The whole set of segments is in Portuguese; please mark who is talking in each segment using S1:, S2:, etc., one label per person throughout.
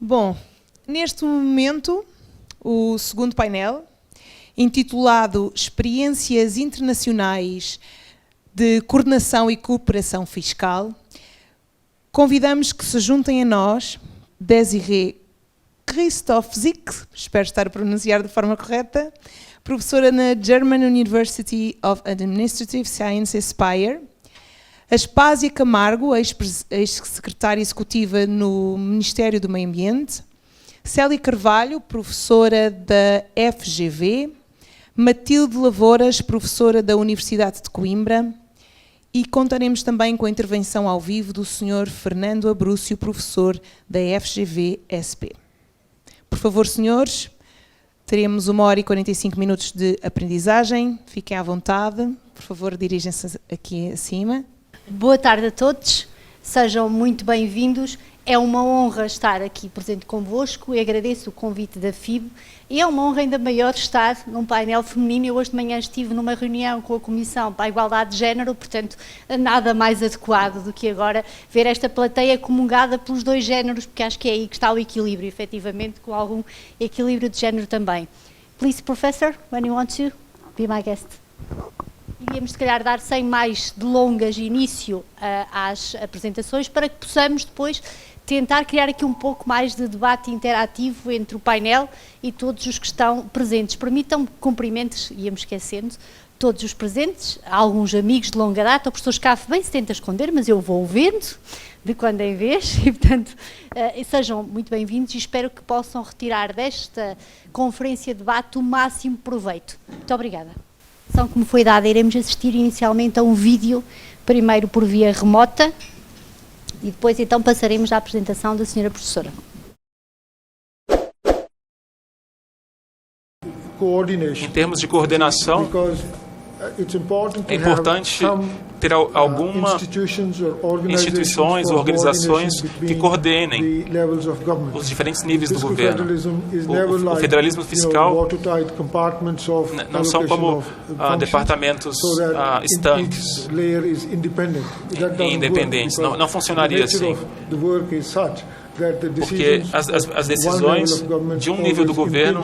S1: Bom, neste momento, o segundo painel, intitulado Experiências Internacionais de Coordenação e Cooperação Fiscal, convidamos que se juntem a nós Desiree Christophzik, espero estar a pronunciar de forma correta, professora na German University of Administrative Sciences, Speyer, Aspásia Camargo, ex-secretária executiva no Ministério do Meio Ambiente, Célia Carvalho, professora da FGV, Matilde Lavouras, professora da Universidade de Coimbra, e contaremos também com a intervenção ao vivo do Sr. Fernando Abrúcio, professor da FGV-SP. Por favor, senhores, teremos 1h45 minutos de aprendizagem. Fiquem à vontade. Por favor, dirigem-se aqui acima.
S2: Boa tarde a todos. Sejam muito bem-vindos. É uma honra estar aqui presente convosco e agradeço o convite da FIB. E é uma honra ainda maior estar num painel feminino. Eu hoje de manhã estive numa reunião com a Comissão para a Igualdade de Género, portanto, nada mais adequado do que agora ver esta plateia comungada pelos dois géneros, porque acho que é aí que está o equilíbrio, efetivamente, com algum equilíbrio de género também. Please, Professor, when you want to be my guest. Iríamos, se calhar, dar sem mais delongas início às apresentações para que possamos depois tentar criar aqui um pouco mais de debate interativo entre o painel e todos os que estão presentes. Permitam-me cumprimentos, íamos esquecendo, todos os presentes, alguns amigos de longa data. O professor Scaf bem se tenta esconder, mas eu vou vendo de quando em vez e, portanto, sejam muito bem-vindos e espero que possam retirar desta conferência de debate o máximo proveito. Muito obrigada. Como foi dada, iremos assistir inicialmente a um vídeo, primeiro por via remota, e depois então passaremos à apresentação da senhora professora.
S3: Em termos de coordenação, é importante ter algumas instituições ou organizações que coordenem os diferentes níveis do governo. O federalismo fiscal não são como departamentos estanques e independentes. Não funcionaria assim. Porque as decisões de um nível do governo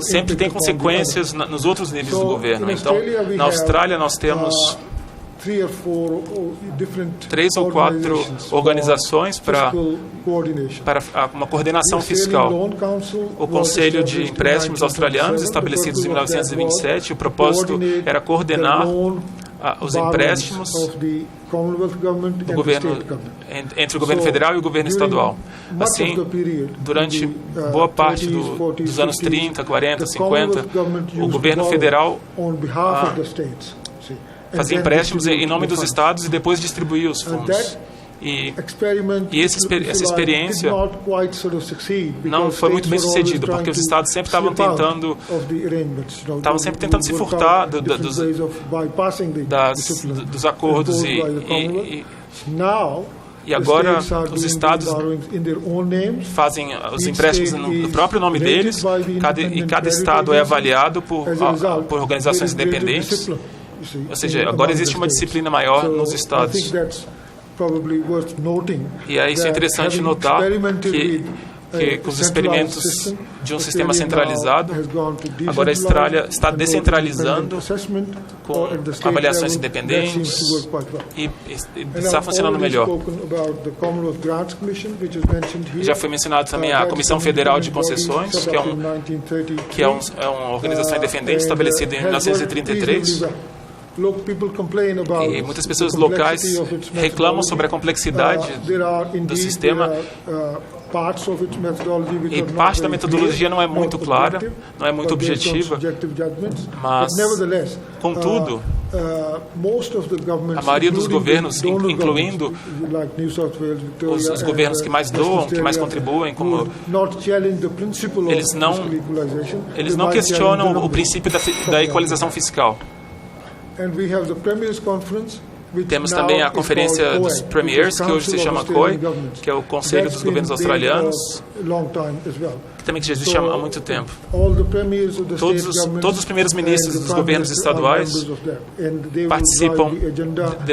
S3: sempre têm consequências nos outros níveis do governo. Então, na Austrália, nós temos 3 ou 4 organizações para uma coordenação fiscal. O Conselho de Empréstimos Australianos, estabelecido em 1927, o propósito era coordenar os empréstimos do governo, entre o governo federal e o governo estadual. Assim, durante boa parte dos anos 30, 40, 50, o governo federal fazia empréstimos em nome dos estados e depois distribuía os fundos. E essa experiência não foi muito bem sucedida, porque os estados sempre estavam sempre tentando se furtar dos acordos e agora os estados fazem os empréstimos no próprio nome deles e cada estado é avaliado por organizações independentes. Ou seja, agora existe uma disciplina maior nos estados. E é isso interessante notar que com os experimentos de um sistema centralizado, agora a Austrália está descentralizando com avaliações independentes e está funcionando melhor. Já foi mencionado também a Comissão Federal de Concessões, que é uma organização independente estabelecida em 1933. E muitas pessoas locais reclamam sobre a complexidade do sistema e parte da metodologia não é muito clara, não é muito objetiva, mas, contudo, a maioria dos governos, incluindo os governos que mais doam, que mais contribuem, como eles não questionam o princípio da equalização fiscal. Temos também a Conferência dos Premiers, que hoje se chama COI, que é o Conselho dos Governos Australianos, que também já existe há muito tempo. Todos os primeiros ministros dos governos estaduais participam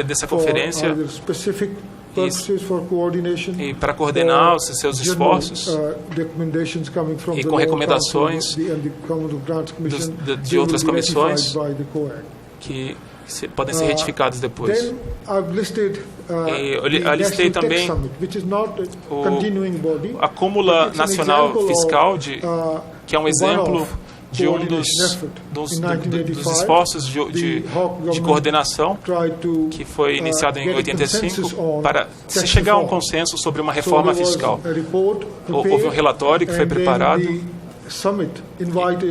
S3: dessa conferência e para coordenar os seus esforços e com recomendações de outras comissões que podem ser retificadas depois. Eu listei também a Cúmula Nacional Fiscal, que é um exemplo de dos esforços de coordenação que foi iniciado em 85 para se chegar a um consenso sobre uma reforma fiscal. Houve um relatório que foi preparado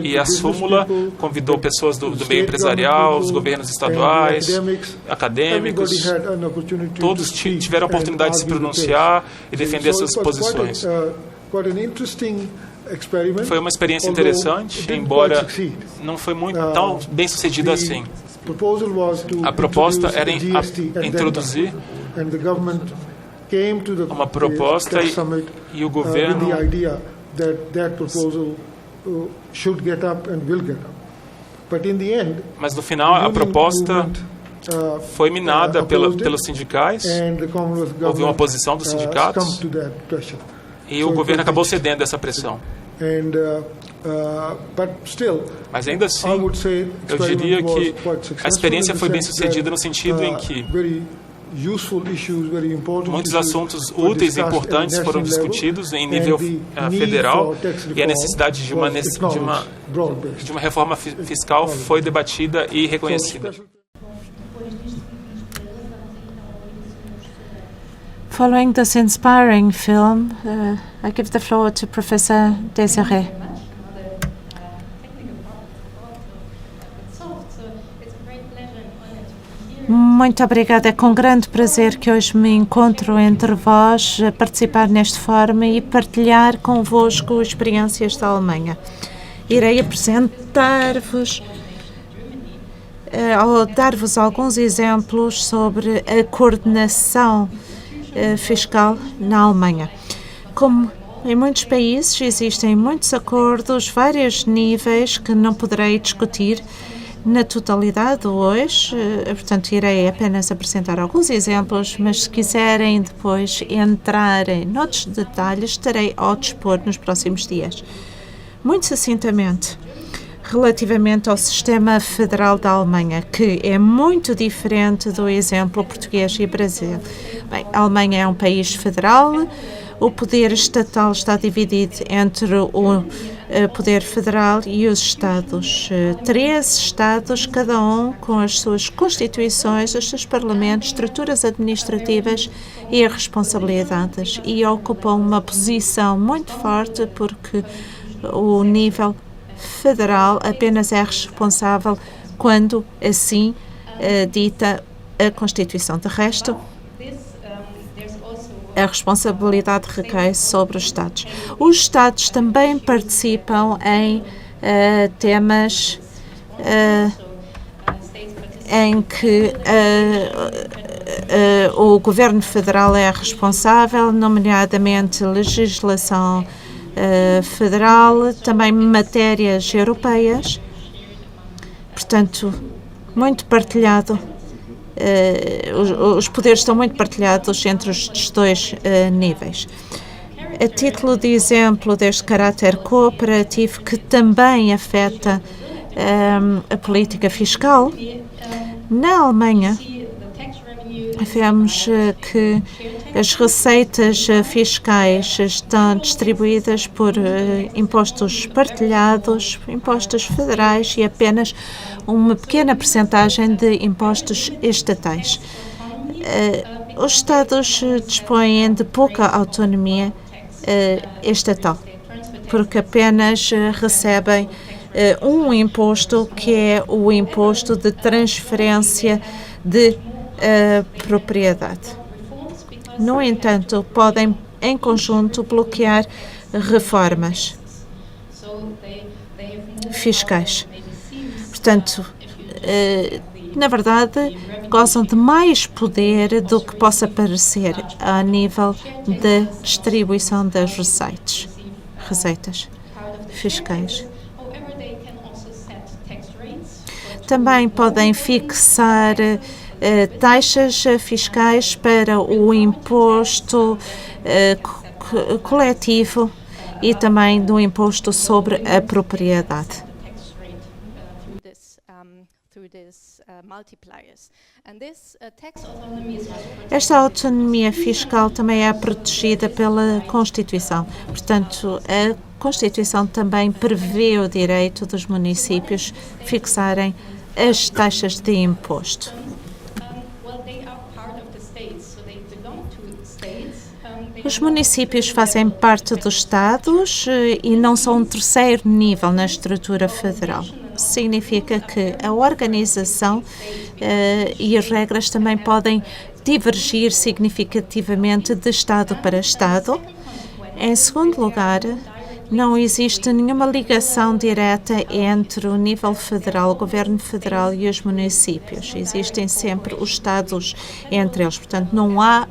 S3: e a súmula convidou pessoas do meio empresarial, os governos estaduais, acadêmicos, todos tiveram a oportunidade de se pronunciar e defender suas posições. Foi uma experiência interessante, embora não foi tão bem sucedida assim. A proposta era introduzir uma proposta e o governo mas no final a proposta foi minada pelos sindicais, houve uma oposição dos sindicatos e o governo acabou cedendo essa pressão. Mas ainda assim, eu diria que a experiência foi bem sucedida no sentido em que muitos assuntos úteis e importantes foram discutidos em nível federal e a necessidade de uma reforma fiscal foi debatida e reconhecida.
S4: Following this inspiring film, I give the floor to Professor Desiré. Muito obrigada. É com grande prazer que hoje me encontro entre vós a participar neste fórum e partilhar convosco experiências da Alemanha. Irei apresentar-vos ou dar-vos alguns exemplos sobre a coordenação fiscal na Alemanha. Como em muitos países existem muitos acordos, vários níveis que não poderei discutir na totalidade hoje, portanto irei apenas apresentar alguns exemplos, mas se quiserem depois entrar em outros detalhes, estarei ao dispor nos próximos dias. Muito sucintamente, relativamente ao sistema federal da Alemanha, que é muito diferente do exemplo português e Brasil. Bem, a Alemanha é um país federal, o poder estatal está dividido entre o poder federal e os Estados. 13 Estados, cada um com as suas constituições, os seus parlamentos, estruturas administrativas e responsabilidades, e ocupam uma posição muito forte porque o nível federal apenas é responsável quando assim dita a Constituição. De resto, a responsabilidade recai sobre os Estados. Os Estados também participam em temas em que o governo federal é responsável, nomeadamente legislação federal, também matérias europeias, portanto, muito partilhado. Os poderes estão muito partilhados entre os dois níveis. A título de exemplo deste caráter cooperativo que também afeta a política fiscal, na Alemanha vemos que as receitas fiscais estão distribuídas por impostos partilhados, impostos federais e apenas uma pequena percentagem de impostos estatais. Os Estados dispõem de pouca autonomia estatal, porque apenas recebem um imposto, que é o imposto de transferência de propriedade. No entanto, podem, em conjunto, bloquear reformas fiscais. Portanto, na verdade, gozam de mais poder do que possa parecer a nível da distribuição das receitas fiscais. Também podem fixar taxas fiscais para o imposto coletivo e também do imposto sobre a propriedade. Esta autonomia fiscal também é protegida pela Constituição. Portanto, a Constituição também prevê o direito dos municípios fixarem as taxas de imposto. Os municípios fazem parte dos Estados e não são um terceiro nível na estrutura federal. Significa que a organização e as regras também podem divergir significativamente de Estado para Estado. Em segundo lugar, não existe nenhuma ligação direta entre o nível federal, o governo federal e os municípios. Existem sempre os Estados entre eles, portanto, não há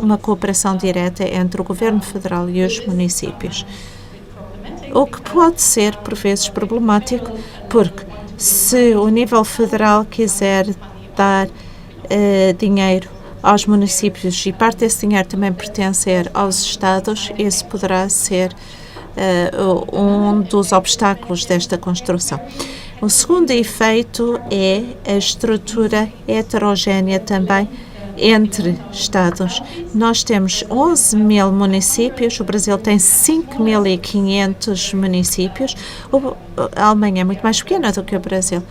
S4: uma cooperação direta entre o governo federal e os municípios. O que pode ser, por vezes, problemático, porque se o nível federal quiser dar dinheiro aos municípios e parte desse dinheiro também pertencer aos Estados, esse poderá ser um dos obstáculos desta construção. O segundo efeito é a estrutura heterogénea também entre Estados. Nós temos 11 mil municípios, o Brasil tem 5.500 municípios, a Alemanha é muito mais pequena do que o Brasil.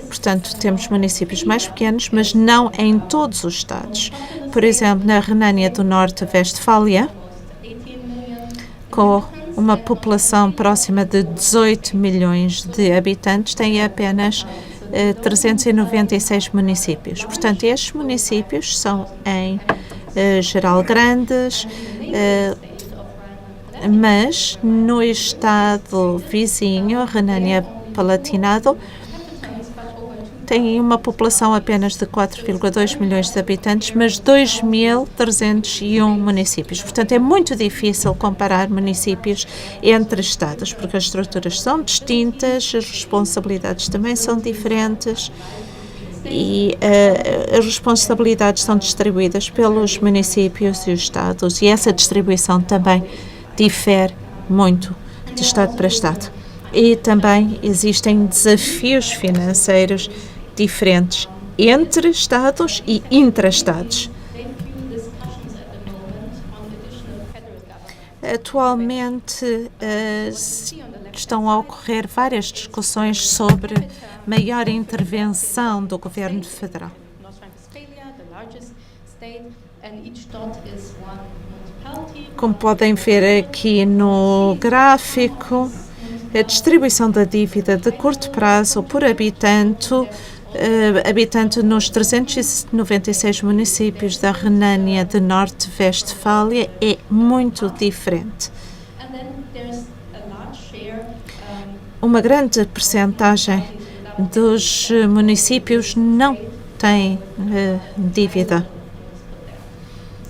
S4: Portanto, temos municípios mais pequenos, mas não em todos os Estados. Por exemplo, na Renânia do Norte-Westfália, com uma população próxima de 18 milhões de habitantes, tem apenas 396 municípios. Portanto, estes municípios são, em geral, grandes, mas no estado vizinho, Renânia-Palatinado, tem uma população apenas de 4,2 milhões de habitantes, mas 2.301 municípios. Portanto, é muito difícil comparar municípios entre estados, porque as estruturas são distintas, as responsabilidades também são diferentes e as responsabilidades são distribuídas pelos municípios e os estados, e essa distribuição também difere muito de estado para estado. E também existem desafios financeiros diferentes entre Estados e intra-Estados. Atualmente estão a ocorrer várias discussões sobre maior intervenção do governo federal. Como podem ver aqui no gráfico, a distribuição da dívida de curto prazo por habitante nos 396 municípios da Renânia do Norte-Westfália é muito diferente. Uma grande percentagem dos municípios não tem dívida,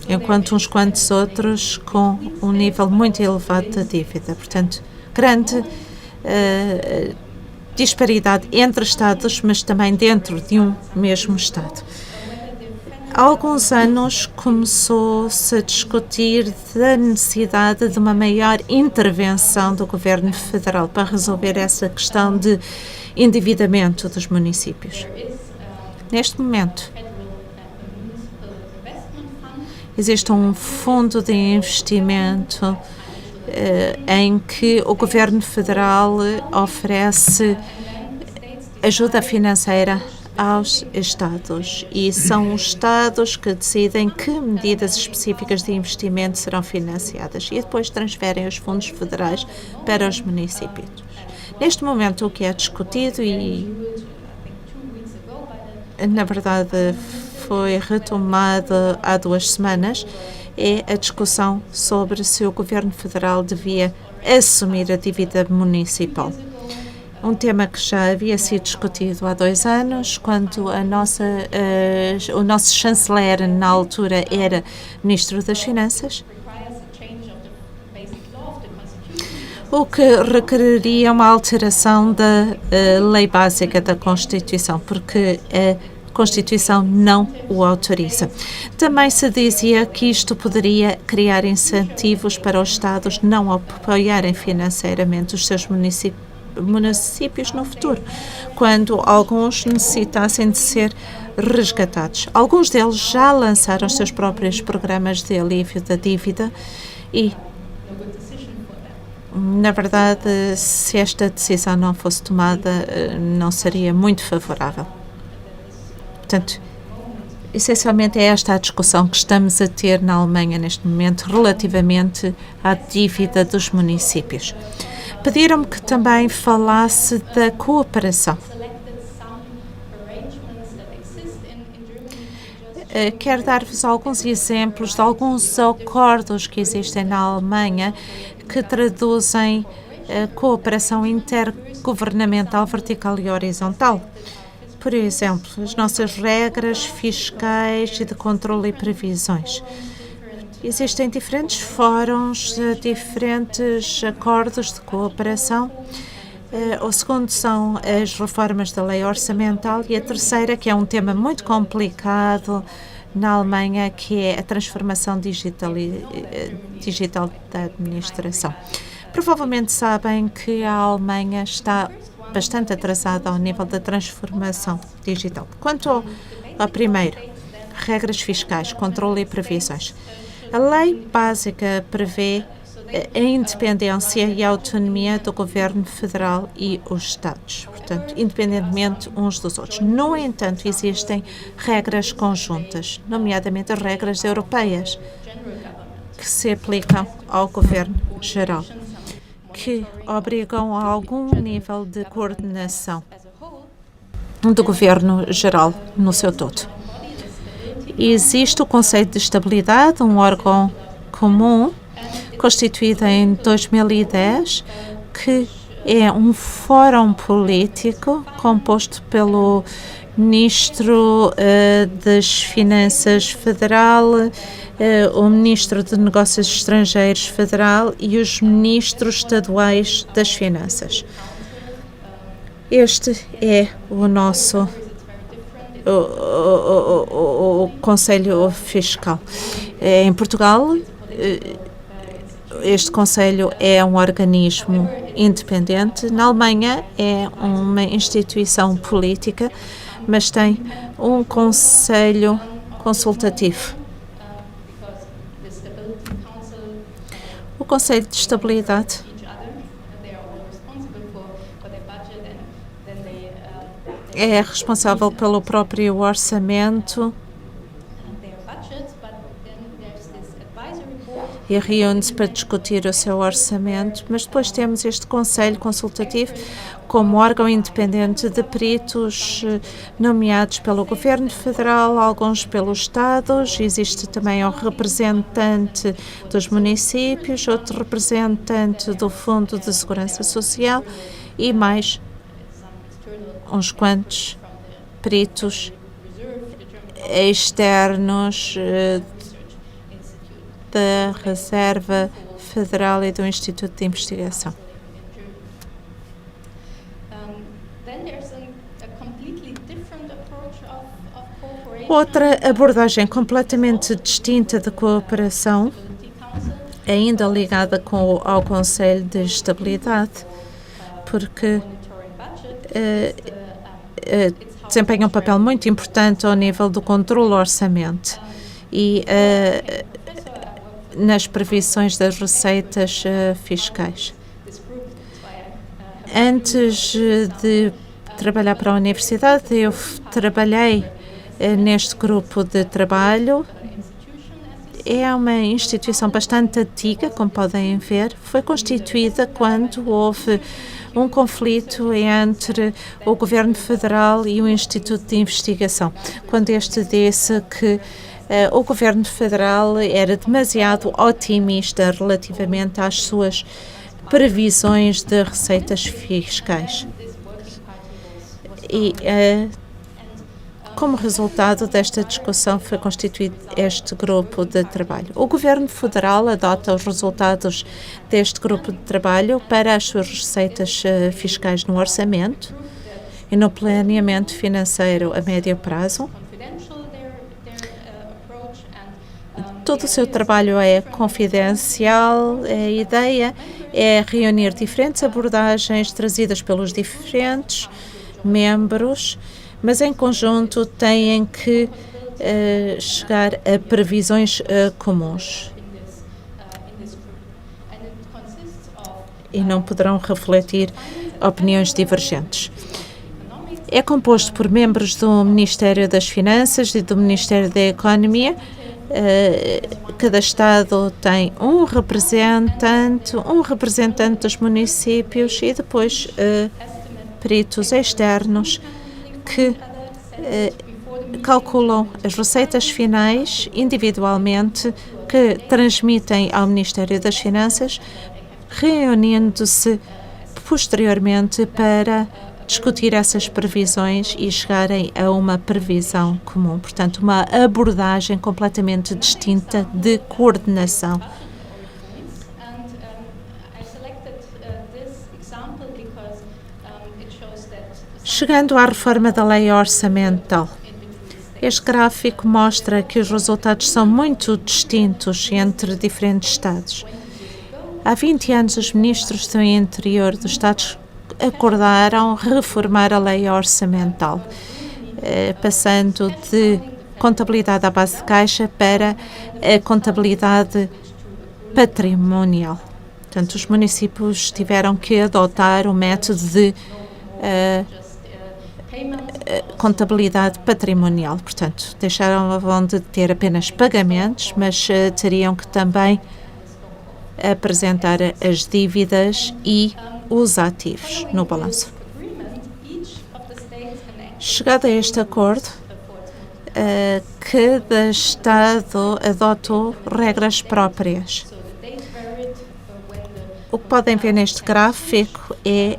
S4: enquanto uns quantos outros com um nível muito elevado de dívida. Portanto, grande disparidade entre Estados, mas também dentro de um mesmo Estado. Há alguns anos começou-se a discutir da necessidade de uma maior intervenção do governo federal para resolver essa questão de endividamento dos municípios. Neste momento, existe um fundo de investimento em que o governo federal oferece ajuda financeira aos Estados e são os Estados que decidem que medidas específicas de investimento serão financiadas e depois transferem os fundos federais para os municípios. Neste momento, o que é discutido e, na verdade, foi retomado há 2 semanas, é a discussão sobre se o governo federal devia assumir a dívida municipal. Um tema que já havia sido discutido há 2 anos, quando o nosso chanceler na altura era Ministro das Finanças. o que requeriria uma alteração da lei básica da Constituição, porque a Constituição não o autoriza. Também se dizia que isto poderia criar incentivos para os Estados não apoiarem financeiramente os seus municípios no futuro, quando alguns necessitassem de ser resgatados. Alguns deles já lançaram os seus próprios programas de alívio da dívida e, na verdade, se esta decisão não fosse tomada, não seria muito favorável. Portanto, essencialmente é esta a discussão que estamos a ter na Alemanha neste momento relativamente à dívida dos municípios. Pediram-me que também falasse da cooperação. Quero dar-vos alguns exemplos de alguns acordos que existem na Alemanha que traduzem a cooperação intergovernamental vertical e horizontal. Por exemplo, as nossas regras fiscais e de controle e previsões. Existem diferentes fóruns, diferentes acordos de cooperação. O segundo são as reformas da lei orçamental e a terceira, que é um tema muito complicado na Alemanha, que é a transformação digital da administração. Provavelmente sabem que a Alemanha está bastante atrasada ao nível da transformação digital. Quanto ao primeiro, regras fiscais, controle e previsões. A lei básica prevê a independência e a autonomia do governo federal e os Estados, portanto, independentemente uns dos outros. No entanto, existem regras conjuntas, nomeadamente as regras europeias, que se aplicam ao governo geral, que obrigam a algum nível de coordenação do governo geral no seu todo. Existe o Conselho de Estabilidade, um órgão comum, constituído em 2010, que é um fórum político composto pelo Ministro das Finanças Federal, o Ministro de Negócios Estrangeiros Federal e os Ministros Estaduais das Finanças. Este é o nosso o Conselho Fiscal. Em Portugal, este Conselho é um organismo independente. Na Alemanha é uma instituição política, mas tem um Conselho consultativo. O Conselho de Estabilidade é responsável pelo próprio orçamento e reúne-se para discutir o seu orçamento, mas depois temos este Conselho Consultativo como órgão independente de peritos nomeados pelo Governo Federal, alguns pelos Estados. Existe também um representante dos municípios, outro representante do Fundo de Segurança Social e mais uns quantos peritos externos da Reserva Federal e do Instituto de Investigação. Outra abordagem completamente distinta de cooperação, ainda ligada ao Conselho de Estabilidade, porque desempenha um papel muito importante ao nível do controle do orçamento e nas previsões das receitas fiscais. Antes de trabalhar para a universidade, eu trabalhei neste grupo de trabalho. É uma instituição bastante antiga, como podem ver. Foi constituída quando houve um conflito entre o Governo Federal e o Instituto de Investigação, quando este disse que o Governo Federal era demasiado otimista relativamente às suas previsões de receitas fiscais. E como resultado desta discussão, foi constituído este grupo de trabalho. O Governo Federal adota os resultados deste grupo de trabalho para as suas receitas fiscais no orçamento e no planeamento financeiro a médio prazo. Todo o seu trabalho é confidencial. A ideia é reunir diferentes abordagens trazidas pelos diferentes membros, mas em conjunto têm que chegar a previsões comuns e não poderão refletir opiniões divergentes. É composto por membros do Ministério das Finanças e do Ministério da Economia. Cada Estado tem um representante dos municípios e depois peritos externos que calculam as receitas finais individualmente, que transmitem ao Ministério das Finanças, reunindo-se posteriormente para discutir essas previsões e chegarem a uma previsão comum. Portanto, uma abordagem completamente distinta de coordenação. Chegando à reforma da lei orçamental, este gráfico mostra que os resultados são muito distintos entre diferentes Estados. Há 20 anos, os ministros do interior dos Estados acordaram reformar a lei orçamental, passando de contabilidade à base de caixa para a contabilidade patrimonial. Portanto, os municípios tiveram que adotar o método de contabilidade patrimonial. Portanto, deixaram de ter apenas pagamentos, mas teriam que também apresentar as dívidas e os ativos no balanço. Chegado a este acordo, cada Estado adotou regras próprias. O que podem ver neste gráfico é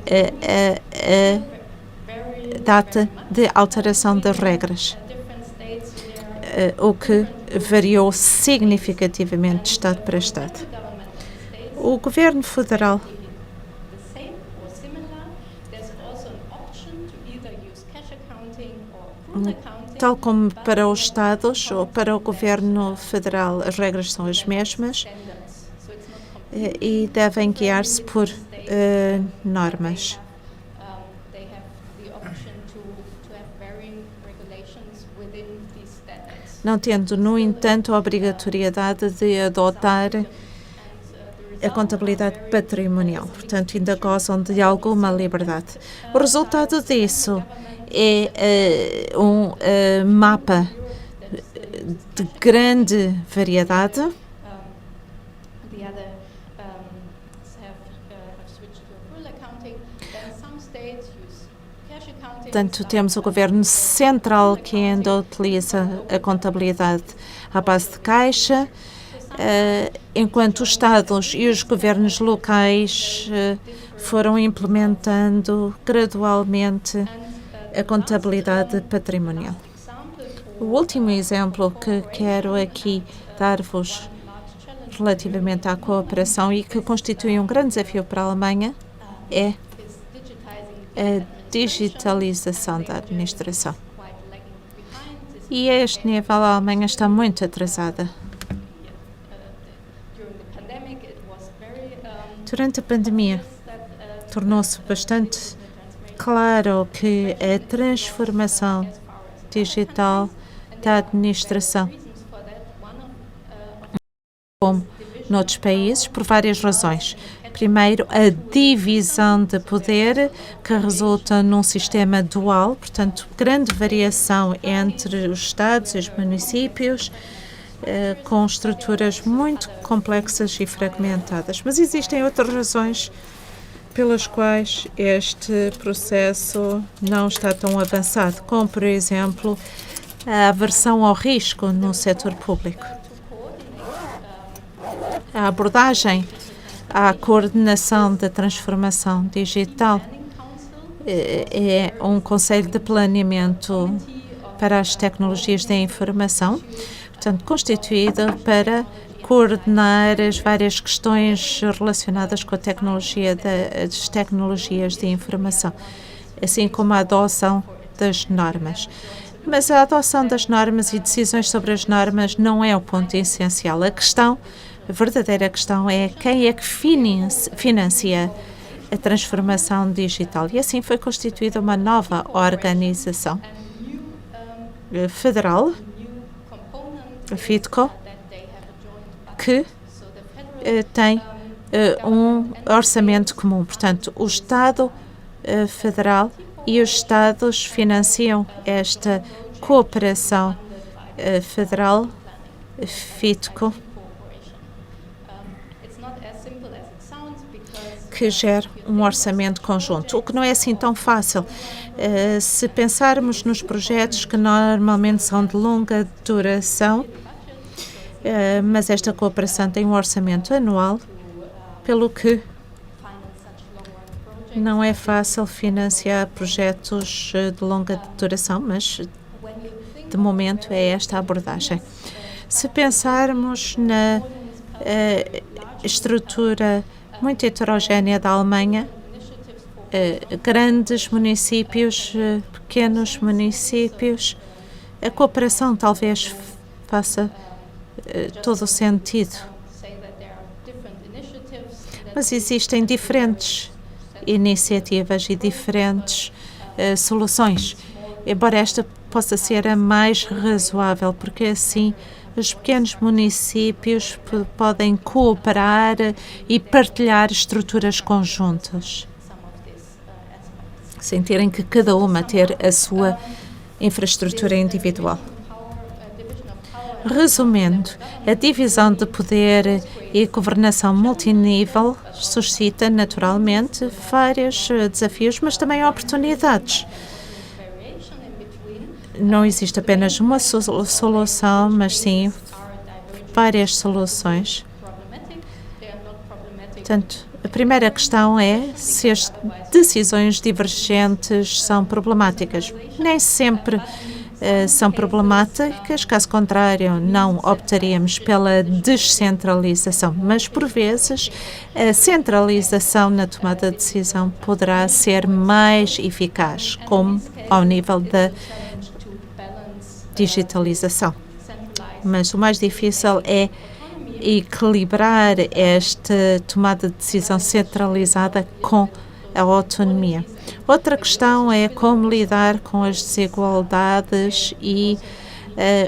S4: a data de alteração das regras, o que variou significativamente de Estado para Estado. O Governo Federal tal como para os Estados ou para o Governo Federal, as regras são as mesmas e devem guiar-se por normas. Não tendo, no entanto, a obrigatoriedade de adotar a contabilidade patrimonial. Portanto, ainda gozam de alguma liberdade. O resultado disso é um mapa de grande variedade. Portanto, temos o governo central que ainda utiliza a contabilidade à base de caixa, enquanto os Estados e os governos locais foram implementando gradualmente a contabilidade patrimonial. O último exemplo que quero aqui dar-vos relativamente à cooperação e que constitui um grande desafio para a Alemanha é a digitalização da administração. E a este nível a Alemanha está muito atrasada. Durante a pandemia, tornou-se bastante claro que a transformação digital da administração, como noutros países, por várias razões. Primeiro, a divisão de poder, que resulta num sistema dual, portanto, grande variação entre os Estados e os municípios, com estruturas muito complexas e fragmentadas. Mas existem outras razões pelas quais este processo não está tão avançado, como, por exemplo, a aversão ao risco no setor público. A abordagem à coordenação da transformação digital é um conselho de planeamento para as tecnologias da informação, portanto, constituído para coordenar as várias questões relacionadas com a tecnologia das tecnologias de informação, assim como a adoção das normas. Mas a adoção das normas e decisões sobre as normas não é o ponto essencial. A verdadeira questão é quem é que financia a transformação digital. E assim foi constituída uma nova organização federal, a FIDCO, que tem um orçamento comum. Portanto, o Estado federal e os Estados financiam esta cooperação federal, FIDCO, que gera um orçamento conjunto, o que não é assim tão fácil. Se pensarmos nos projetos que normalmente são de longa duração, mas esta cooperação tem um orçamento anual, pelo que não é fácil financiar projetos de longa duração, mas de momento é esta a abordagem. Se pensarmos na estrutura muito heterogénea da Alemanha, grandes municípios, pequenos municípios, a cooperação talvez faça todo o sentido. Mas existem diferentes iniciativas e diferentes soluções, embora esta possa ser a mais razoável, porque assim os pequenos municípios podem cooperar e partilhar estruturas conjuntas, sem terem que cada uma ter a sua infraestrutura individual. Resumindo, a divisão de poder e governação multinível suscita naturalmente vários desafios, mas também oportunidades. Não existe apenas uma solução, mas sim várias soluções. Portanto, a primeira questão é se as decisões divergentes são problemáticas. Nem sempre são problemáticas, caso contrário, não optaríamos pela descentralização, mas por vezes a centralização na tomada de decisão poderá ser mais eficaz, como ao nível da digitalização. Mas o mais difícil é equilibrar esta tomada de decisão centralizada com a autonomia. Outra questão é como lidar com as desigualdades e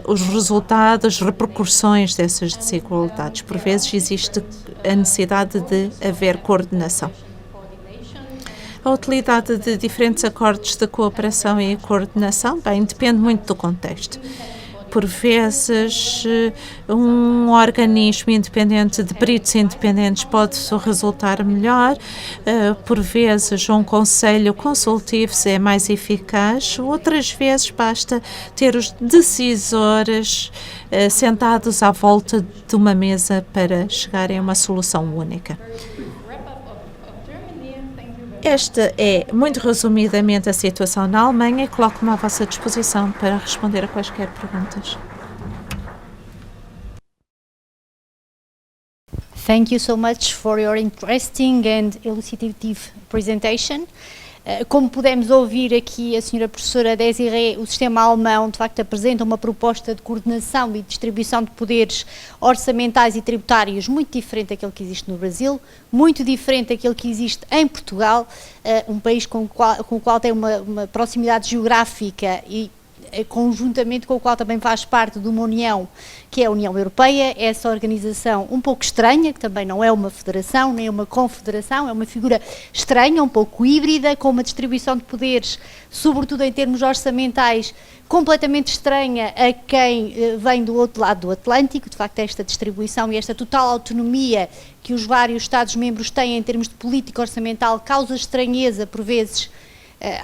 S4: os resultados, repercussões dessas desigualdades. Por vezes existe a necessidade de haver coordenação. A utilidade de diferentes acordos de cooperação e coordenação, bem, depende muito do contexto. Por vezes, um organismo independente de peritos independentes pode resultar melhor. Por vezes, um conselho consultivo é mais eficaz. Outras vezes, basta ter os decisores sentados à volta de uma mesa para chegarem a uma solução única. Esta é, muito resumidamente, a situação na Alemanha e coloco-me à vossa disposição para responder a quaisquer perguntas.
S2: Thank you so much for your interesting and elucidative presentation. Como pudemos ouvir aqui a senhora professora Desirée, o sistema alemão de facto apresenta uma proposta de coordenação e distribuição de poderes orçamentais e tributários muito diferente daquele que existe no Brasil, muito diferente daquele que existe em Portugal, um país com o qual tem uma proximidade geográfica e conjuntamente com o qual também faz parte de uma união, que é a União Europeia, essa organização um pouco estranha, que também não é uma federação, nem uma confederação, é uma figura estranha, um pouco híbrida, com uma distribuição de poderes, sobretudo em termos orçamentais, completamente estranha a quem vem do outro lado do Atlântico. De facto, esta distribuição e esta total autonomia que os vários Estados-membros têm em termos de política orçamental causa estranheza, por vezes,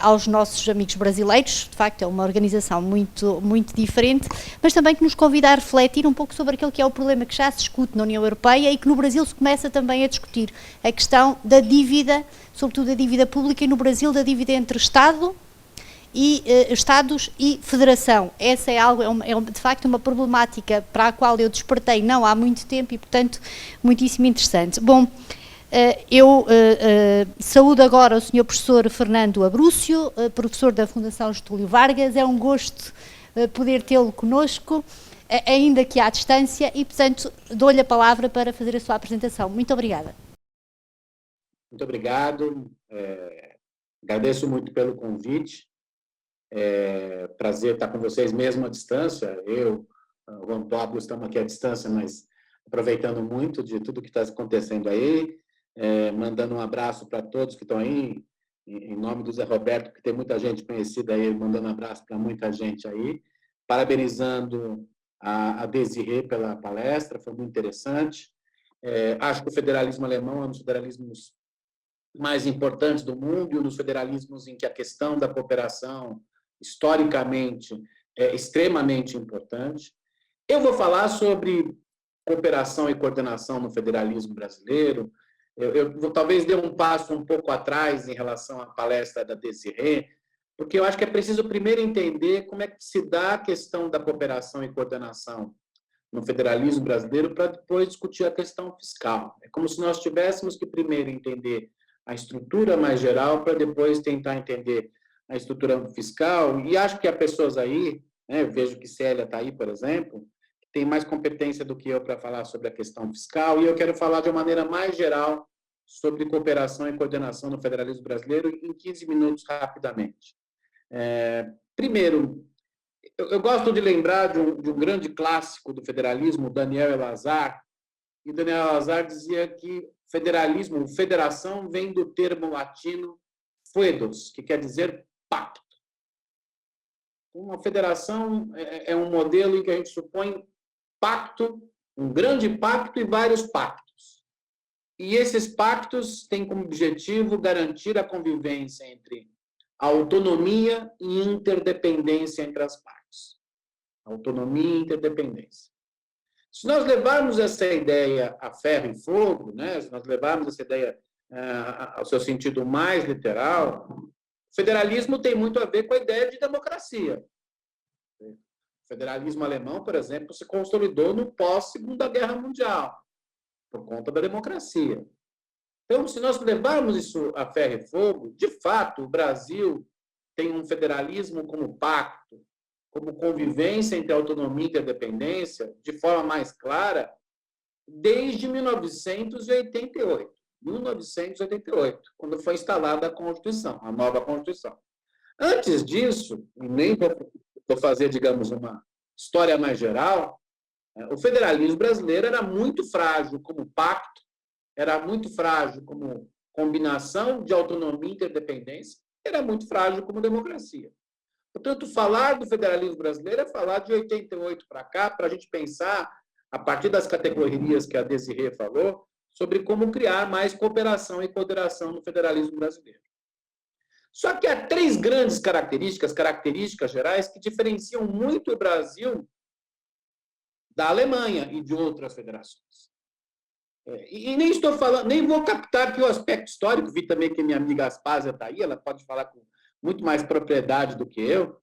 S2: aos nossos amigos brasileiros. De facto, é uma organização muito, muito diferente, mas também que nos convida a refletir um pouco sobre aquele que é o problema que já se discute na União Europeia e que no Brasil se começa também a discutir, a questão da dívida, sobretudo da dívida pública, e no Brasil da dívida entre Estado e Estados e Federação. Essa é algo, de facto uma problemática para a qual eu despertei não há muito tempo e, portanto, muitíssimo interessante. Bom, eu saúdo agora o Sr. Professor Fernando Abrúcio, professor da Fundação Getúlio Vargas. É um gosto poder tê-lo conosco, ainda que à distância, e, portanto, dou-lhe a palavra para fazer a sua apresentação. Muito obrigada.
S5: Muito obrigado. Agradeço muito pelo convite. Prazer estar com vocês mesmo à distância. Eu, o Juan Pablo, estamos aqui à distância, mas aproveitando muito de tudo que está acontecendo aí, mandando um abraço para todos que estão aí, em nome do Zé Roberto, que tem muita gente conhecida aí, mandando um abraço para muita gente aí, parabenizando a Desirê pela palestra, foi muito interessante. Acho que o federalismo alemão é um dos federalismos mais importantes do mundo e um dos federalismos em que a questão da cooperação, historicamente, é extremamente importante. Eu vou falar sobre cooperação e coordenação no federalismo brasileiro. Eu talvez dê um passo um pouco atrás em relação à palestra da Desirê, porque eu acho que é preciso primeiro entender como é que se dá a questão da cooperação e coordenação no federalismo brasileiro para depois discutir a questão fiscal. É como se nós tivéssemos que primeiro entender a estrutura mais geral para depois tentar entender a estrutura fiscal. E acho que há pessoas aí, né, eu vejo que Célia está aí, por exemplo, que tem mais competência do que eu para falar sobre a questão fiscal, e eu quero falar de uma maneira mais geral sobre cooperação e coordenação no federalismo brasileiro em 15 minutos, rapidamente. Primeiro, eu gosto de lembrar de um grande clássico do federalismo, Daniel Elazar, e Daniel Elazar dizia que federalismo, federação, vem do termo latino foedos, que quer dizer pacto. Uma federação é um modelo em que a gente supõe pacto, um grande pacto e vários pactos. E esses pactos têm como objetivo garantir a convivência entre autonomia e interdependência entre as partes. Autonomia e interdependência. Se nós levarmos essa ideia a ferro e fogo, né, se nós levarmos essa ideia ao seu sentido mais literal, o federalismo tem muito a ver com a ideia de democracia. O federalismo alemão, por exemplo, se consolidou no pós-Segunda Guerra Mundial, por conta da democracia. Então, se nós levarmos isso a ferro e fogo, de fato, o Brasil tem um federalismo como pacto, como convivência entre autonomia e interdependência, de forma mais clara, desde 1988. 1988, quando foi instalada a Constituição, a nova Constituição. Antes disso, nem vou fazer, digamos, uma história mais geral, o federalismo brasileiro era muito frágil como pacto, era muito frágil como combinação de autonomia e interdependência, era muito frágil como democracia. Portanto, falar do federalismo brasileiro é falar de 88 para cá, para a gente pensar, a partir das categorias que a Desirê falou, sobre como criar mais cooperação e coordenação no federalismo brasileiro. Só que há três grandes características gerais, que diferenciam muito o Brasil da Alemanha e de outras federações. E nem estou falando, nem vou captar aqui o aspecto histórico, vi também que minha amiga Aspásia está aí, ela pode falar com muito mais propriedade do que eu,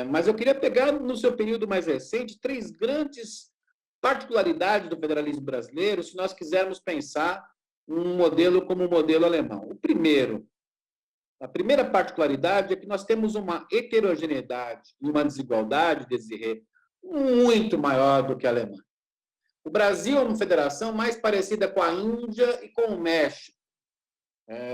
S5: mas eu queria pegar, no seu período mais recente, três grandes particularidades do federalismo brasileiro, se nós quisermos pensar um modelo como o modelo alemão. A primeira particularidade é que nós temos uma heterogeneidade e uma desigualdade, Desirê, muito maior do que a Alemanha. O Brasil é uma federação mais parecida com a Índia e com o México,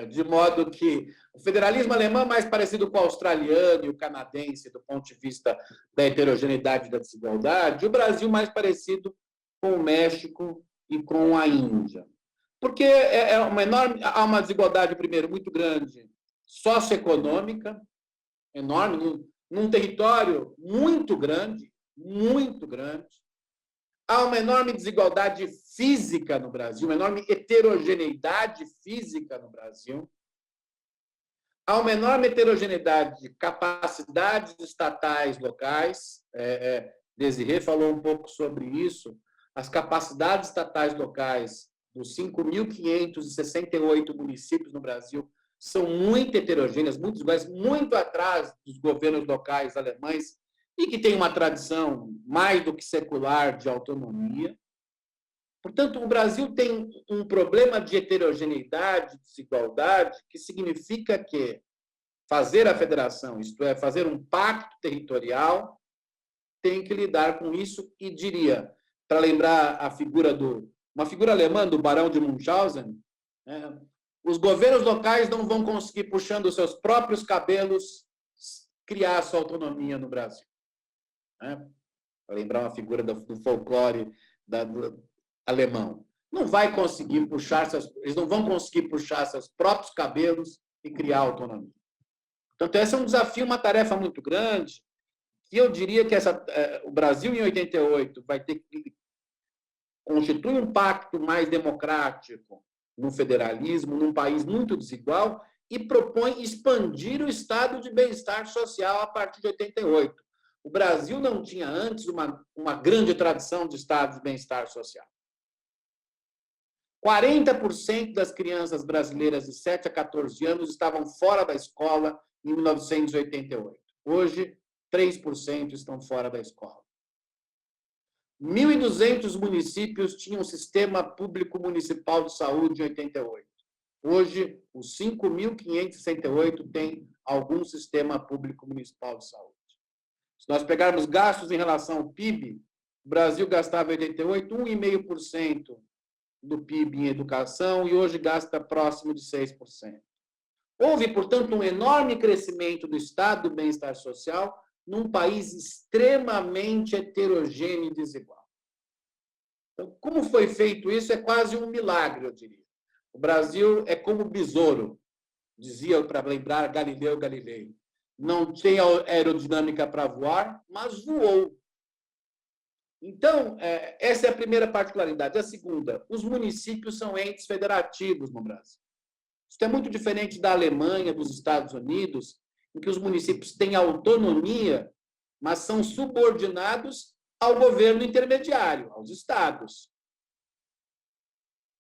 S5: de modo que o federalismo alemão é mais parecido com o australiano e o canadense do ponto de vista da heterogeneidade e da desigualdade, e o Brasil mais parecido com o México e com a Índia. Porque há uma desigualdade, primeiro, muito grande, socioeconômica, enorme, num território muito grande, há uma enorme desigualdade física no Brasil, uma enorme heterogeneidade física no Brasil. Há uma enorme heterogeneidade de capacidades estatais locais. Desirê falou um pouco sobre isso. As capacidades estatais locais dos 5.568 municípios no Brasil são muito heterogêneas, muito desiguais, muito atrás dos governos locais alemães, e que têm uma tradição mais do que secular de autonomia. Portanto, o Brasil tem um problema de heterogeneidade, desigualdade, que significa que fazer a federação, isto é, fazer um pacto territorial, tem que lidar com isso, e diria, para lembrar a figura uma figura alemã, do Barão de Munchausen, os governos locais não vão conseguir, puxando os seus próprios cabelos, criar a sua autonomia no Brasil. Para lembrar uma figura do folclore alemão. Não vai conseguir eles não vão conseguir puxar seus próprios cabelos e criar autonomia. Portanto, esse é um desafio, uma tarefa muito grande, que eu diria que o Brasil, em 88, vai ter que constituir um pacto mais democrático no federalismo, num país muito desigual, e propõe expandir o estado de bem-estar social a partir de 88. O Brasil não tinha antes uma grande tradição de estado de bem-estar social. 40% das crianças brasileiras de 7 a 14 anos estavam fora da escola em 1988. Hoje, 3% estão fora da escola. 1.200 municípios tinham sistema público municipal de saúde em 88. Hoje, os 5.568 têm algum sistema público municipal de saúde. Se nós pegarmos gastos em relação ao PIB, o Brasil gastava em 88 1,5% do PIB em educação e hoje gasta próximo de 6%. Houve, portanto, um enorme crescimento do estado do bem-estar social num país extremamente heterogêneo e desigual. Então, como foi feito isso? É quase um milagre, eu diria. O Brasil é como o besouro, dizia, para lembrar, Galileu Galilei. Não tem aerodinâmica para voar, mas voou. Então, essa é a primeira particularidade. A segunda, os municípios são entes federativos no Brasil. Isso é muito diferente da Alemanha, dos Estados Unidos, em que os municípios têm autonomia, mas são subordinados ao governo intermediário, aos estados.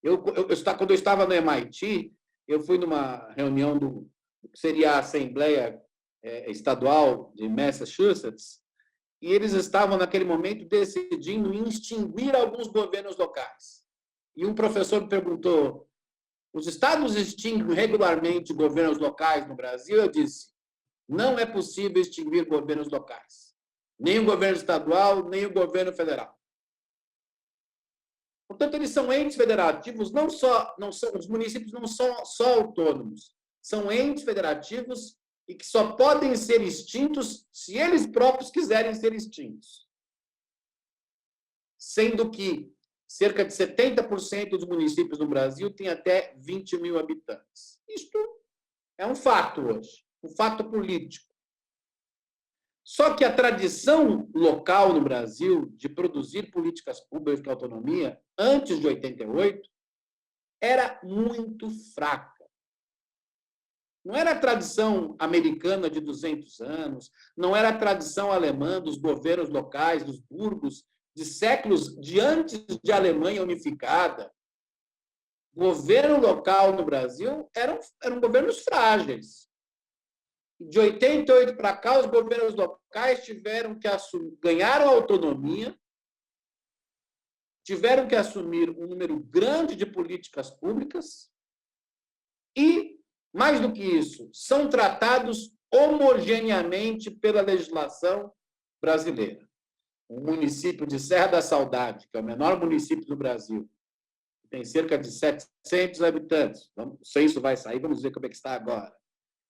S5: Quando eu estava no MIT, eu fui numa reunião do que seria a Assembleia Estadual de Massachusetts, e eles estavam, naquele momento, decidindo extinguir alguns governos locais. E um professor me perguntou, os estados extinguem regularmente governos locais no Brasil? Eu disse, não é possível extinguir governos locais. Nem o governo estadual, nem o governo federal. Portanto, eles são entes federativos, os municípios não são só autônomos, são entes federativos e que só podem ser extintos se eles próprios quiserem ser extintos. Sendo que cerca de 70% dos municípios no Brasil têm até 20 mil habitantes. Isto é um fato hoje, um fato político. Só que a tradição local no Brasil de produzir políticas públicas de autonomia, antes de 88, era muito fraca. Não era a tradição americana de 200 anos, não era a tradição alemã dos governos locais, dos burgos, de séculos de antes de Alemanha unificada. O governo local no Brasil eram governos frágeis. De 88 para cá, os governos locais tiveram que ganharam autonomia, tiveram que assumir um número grande de políticas públicas e, mais do que isso, são tratados homogeneamente pela legislação brasileira. O município de Serra da Saudade, que é o menor município do Brasil, tem cerca de 700 habitantes. O censo vai sair, vamos ver como é que está agora.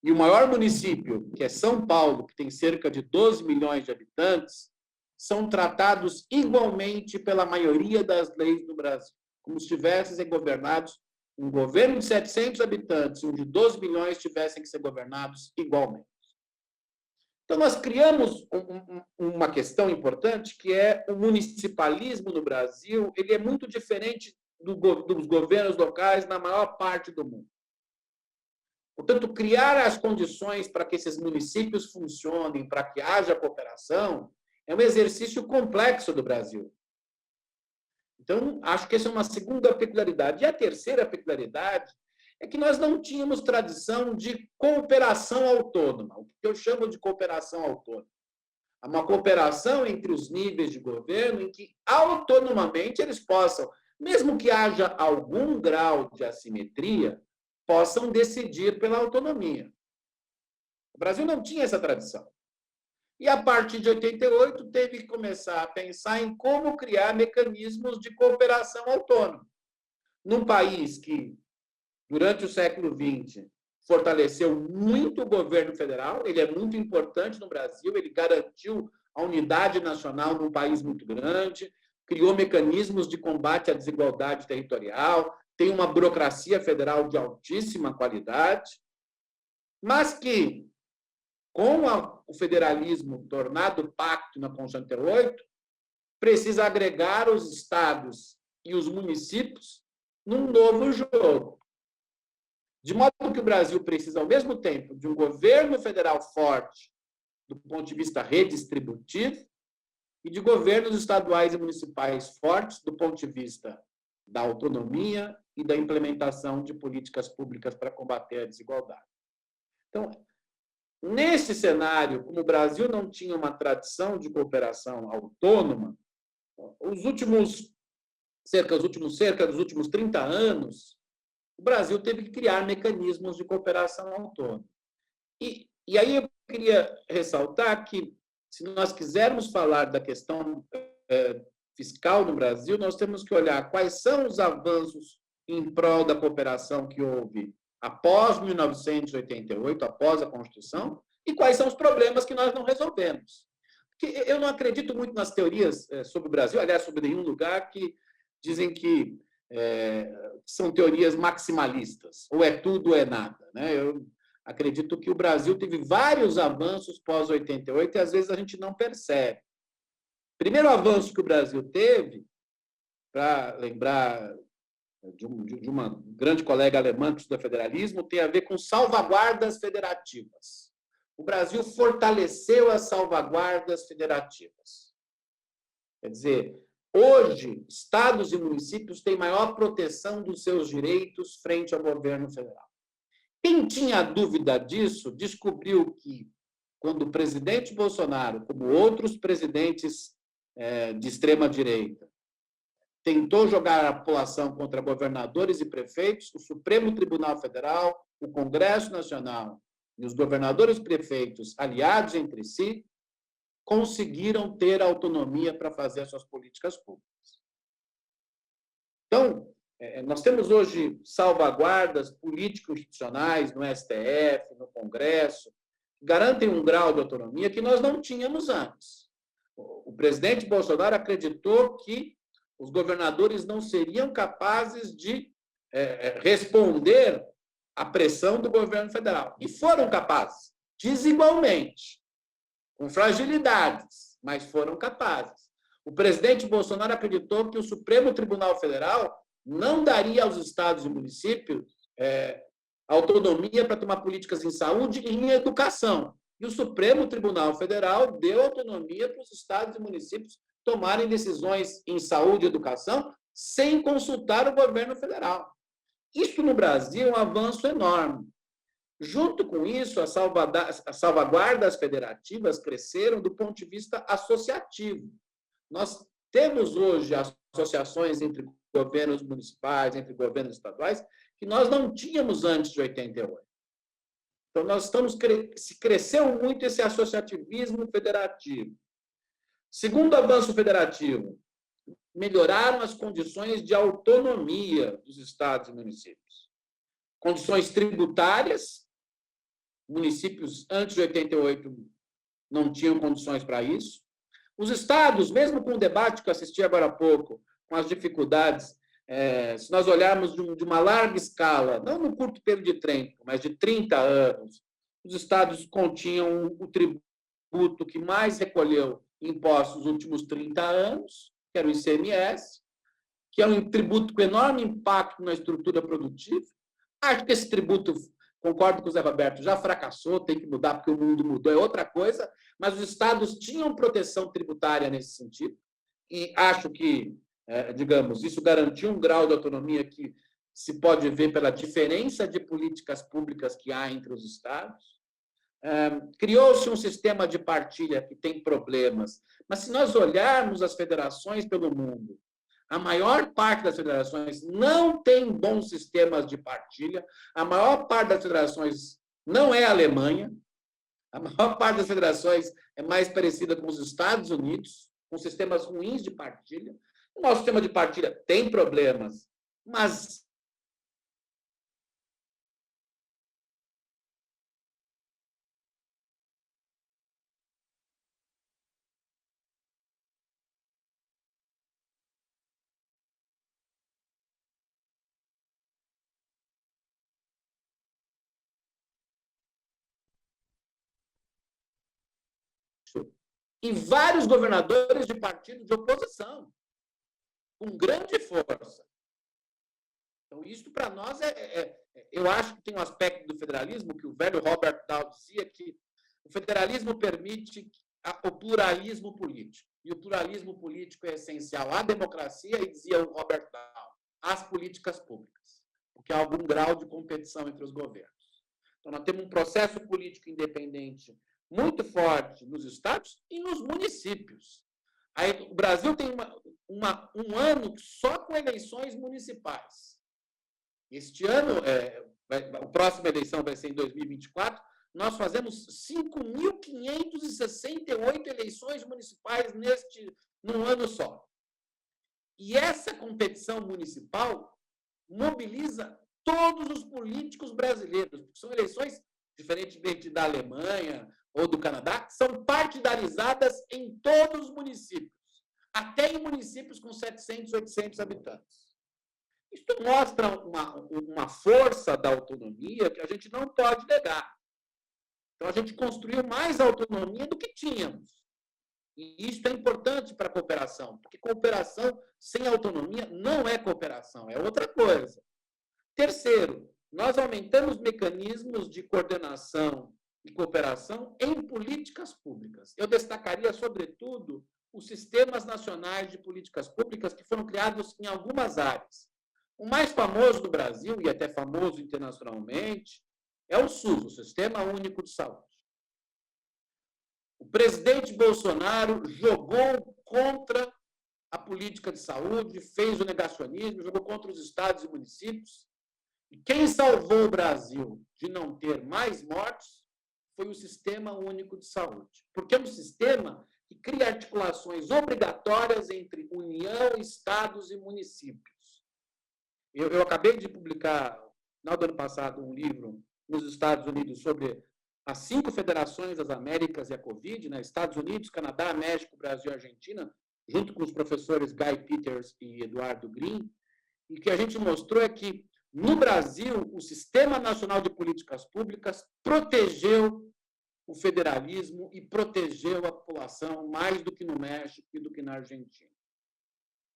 S5: E o maior município, que é São Paulo, que tem cerca de 12 milhões de habitantes, são tratados igualmente pela maioria das leis no Brasil, como se tivessem governados um governo de 700 habitantes e um de 12 milhões tivessem que ser governados igualmente. Então, nós criamos uma questão importante, que é o municipalismo no Brasil, ele é muito diferente dos governos locais na maior parte do mundo. Portanto, criar as condições para que esses municípios funcionem, para que haja cooperação, é um exercício complexo do Brasil. Então, acho que essa é uma segunda peculiaridade. E a terceira peculiaridade é que nós não tínhamos tradição de cooperação autônoma, o que eu chamo de cooperação autônoma. É uma cooperação entre os níveis de governo em que, autonomamente, eles possam, mesmo que haja algum grau de assimetria, possam decidir pela autonomia. O Brasil não tinha essa tradição. E, a partir de 88, teve que começar a pensar em como criar mecanismos de cooperação autônoma. Num país que, durante o século XX, fortaleceu muito o governo federal, ele é muito importante no Brasil, ele garantiu a unidade nacional num país muito grande, criou mecanismos de combate à desigualdade territorial, tem uma burocracia federal de altíssima qualidade, mas que, com o federalismo tornado pacto na Constituição de 88, precisa agregar os estados e os municípios num novo jogo. De modo que o Brasil precisa, ao mesmo tempo, de um governo federal forte, do ponto de vista redistributivo, e de governos estaduais e municipais fortes, do ponto de vista da autonomia e da implementação de políticas públicas para combater a desigualdade. Então, nesse cenário, como o Brasil não tinha uma tradição de cooperação autônoma, os últimos 30 anos, o Brasil teve que criar mecanismos de cooperação autônoma. E aí eu queria ressaltar que, se nós quisermos falar da questão fiscal no Brasil, nós temos que olhar quais são os avanços em prol da cooperação que houve após 1988, após a Constituição, e quais são os problemas que nós não resolvemos. Porque eu não acredito muito nas teorias sobre o Brasil, aliás, sobre nenhum lugar, que dizem que são teorias maximalistas, ou é tudo ou é nada. Né? Eu acredito que o Brasil teve vários avanços pós-88 e, às vezes, a gente não percebe. O primeiro avanço que o Brasil teve, para lembrar de uma grande colega alemã que estuda federalismo, tem a ver com salvaguardas federativas. O Brasil fortaleceu as salvaguardas federativas. Quer dizer, hoje, estados e municípios têm maior proteção dos seus direitos frente ao governo federal. Quem tinha dúvida disso, descobriu que, quando o presidente Bolsonaro, como outros presidentes de extrema-direita, tentou jogar a população contra governadores e prefeitos, o Supremo Tribunal Federal, o Congresso Nacional e os governadores e prefeitos, aliados entre si, conseguiram ter autonomia para fazer as suas políticas públicas. Então, nós temos hoje salvaguardas político-institucionais no STF, no Congresso, que garantem um grau de autonomia que nós não tínhamos antes. O presidente Bolsonaro acreditou que os governadores não seriam capazes de responder à pressão do governo federal. E foram capazes, desigualmente, com fragilidades, mas foram capazes. O presidente Bolsonaro acreditou que o Supremo Tribunal Federal não daria aos estados e municípios autonomia para tomar políticas em saúde e em educação. E o Supremo Tribunal Federal deu autonomia para os estados e municípios tomarem decisões em saúde e educação sem consultar o governo federal. Isso, no Brasil, é um avanço enorme. Junto com isso, as salvaguardas federativas cresceram do ponto de vista associativo. Nós temos hoje associações entre governos municipais, entre governos estaduais, que nós não tínhamos antes de 88. Então, cresceu muito esse associativismo federativo. Segundo avanço federativo, melhoraram as condições de autonomia dos estados e municípios. Condições tributárias, municípios antes de 88 não tinham condições para isso. Os estados, mesmo com o debate que eu assisti agora há pouco, com as dificuldades, se nós olharmos de uma larga escala, não no curto período de tempo, mas de 30 anos, os estados continham o tributo que mais recolheu impostos nos últimos 30 anos, que era o ICMS, que é um tributo com enorme impacto na estrutura produtiva. Acho que esse tributo, concordo com o Zé Roberto, já fracassou, tem que mudar porque o mundo mudou, é outra coisa, mas os estados tinham proteção tributária nesse sentido, e acho que, digamos, isso garantiu um grau de autonomia que se pode ver pela diferença de políticas públicas que há entre os estados. Criou-se um sistema de partilha que tem problemas, mas se nós olharmos as federações pelo mundo, a maior parte das federações não tem bons sistemas de partilha, a maior parte das federações não é a Alemanha, a maior parte das federações é mais parecida com os Estados Unidos, com sistemas ruins de partilha. O nosso sistema de partilha tem problemas, mas e vários governadores de partidos de oposição, com grande força. Então, isso para nós eu acho que tem um aspecto do federalismo que o velho Robert Dahl dizia, que o federalismo permite o pluralismo político. E o pluralismo político é essencial à democracia, e dizia o Robert Dahl, às políticas públicas, porque há algum grau de competição entre os governos. Então, nós temos um processo político independente muito forte nos estados e nos municípios. Aí, o Brasil tem um ano só com eleições municipais. Este ano, a próxima eleição vai ser em 2024, nós fazemos 5.568 eleições municipais num ano só. E essa competição municipal mobiliza todos os políticos brasileiros, porque são eleições, diferentemente da Alemanha ou do Canadá, são partidarizadas em todos os municípios, até em municípios com 700, 800 habitantes. Isso mostra uma força da autonomia que a gente não pode negar. Então, a gente construiu mais autonomia do que tínhamos. E isso é importante para a cooperação, porque cooperação sem autonomia não é cooperação, é outra coisa. Terceiro, nós aumentamos mecanismos de coordenação e cooperação em políticas públicas. Eu destacaria, sobretudo, os sistemas nacionais de políticas públicas que foram criados em algumas áreas. O mais famoso do Brasil, e até famoso internacionalmente, é o SUS, o Sistema Único de Saúde. O presidente Bolsonaro jogou contra a política de saúde, fez o negacionismo, jogou contra os estados e municípios. E quem salvou o Brasil de não ter mais mortes foi o Sistema Único de Saúde. Porque é um sistema que cria articulações obrigatórias entre União, estados e municípios. Eu acabei de publicar, no final do ano passado, um livro nos Estados Unidos sobre as 5 federações das Américas e a Covid, né? Estados Unidos, Canadá, México, Brasil e Argentina, junto com os professores Guy Peters e Eduardo Green, e o que a gente mostrou é que, no Brasil, o Sistema Nacional de Políticas Públicas protegeu o federalismo e protegeu a população mais do que no México e do que na Argentina.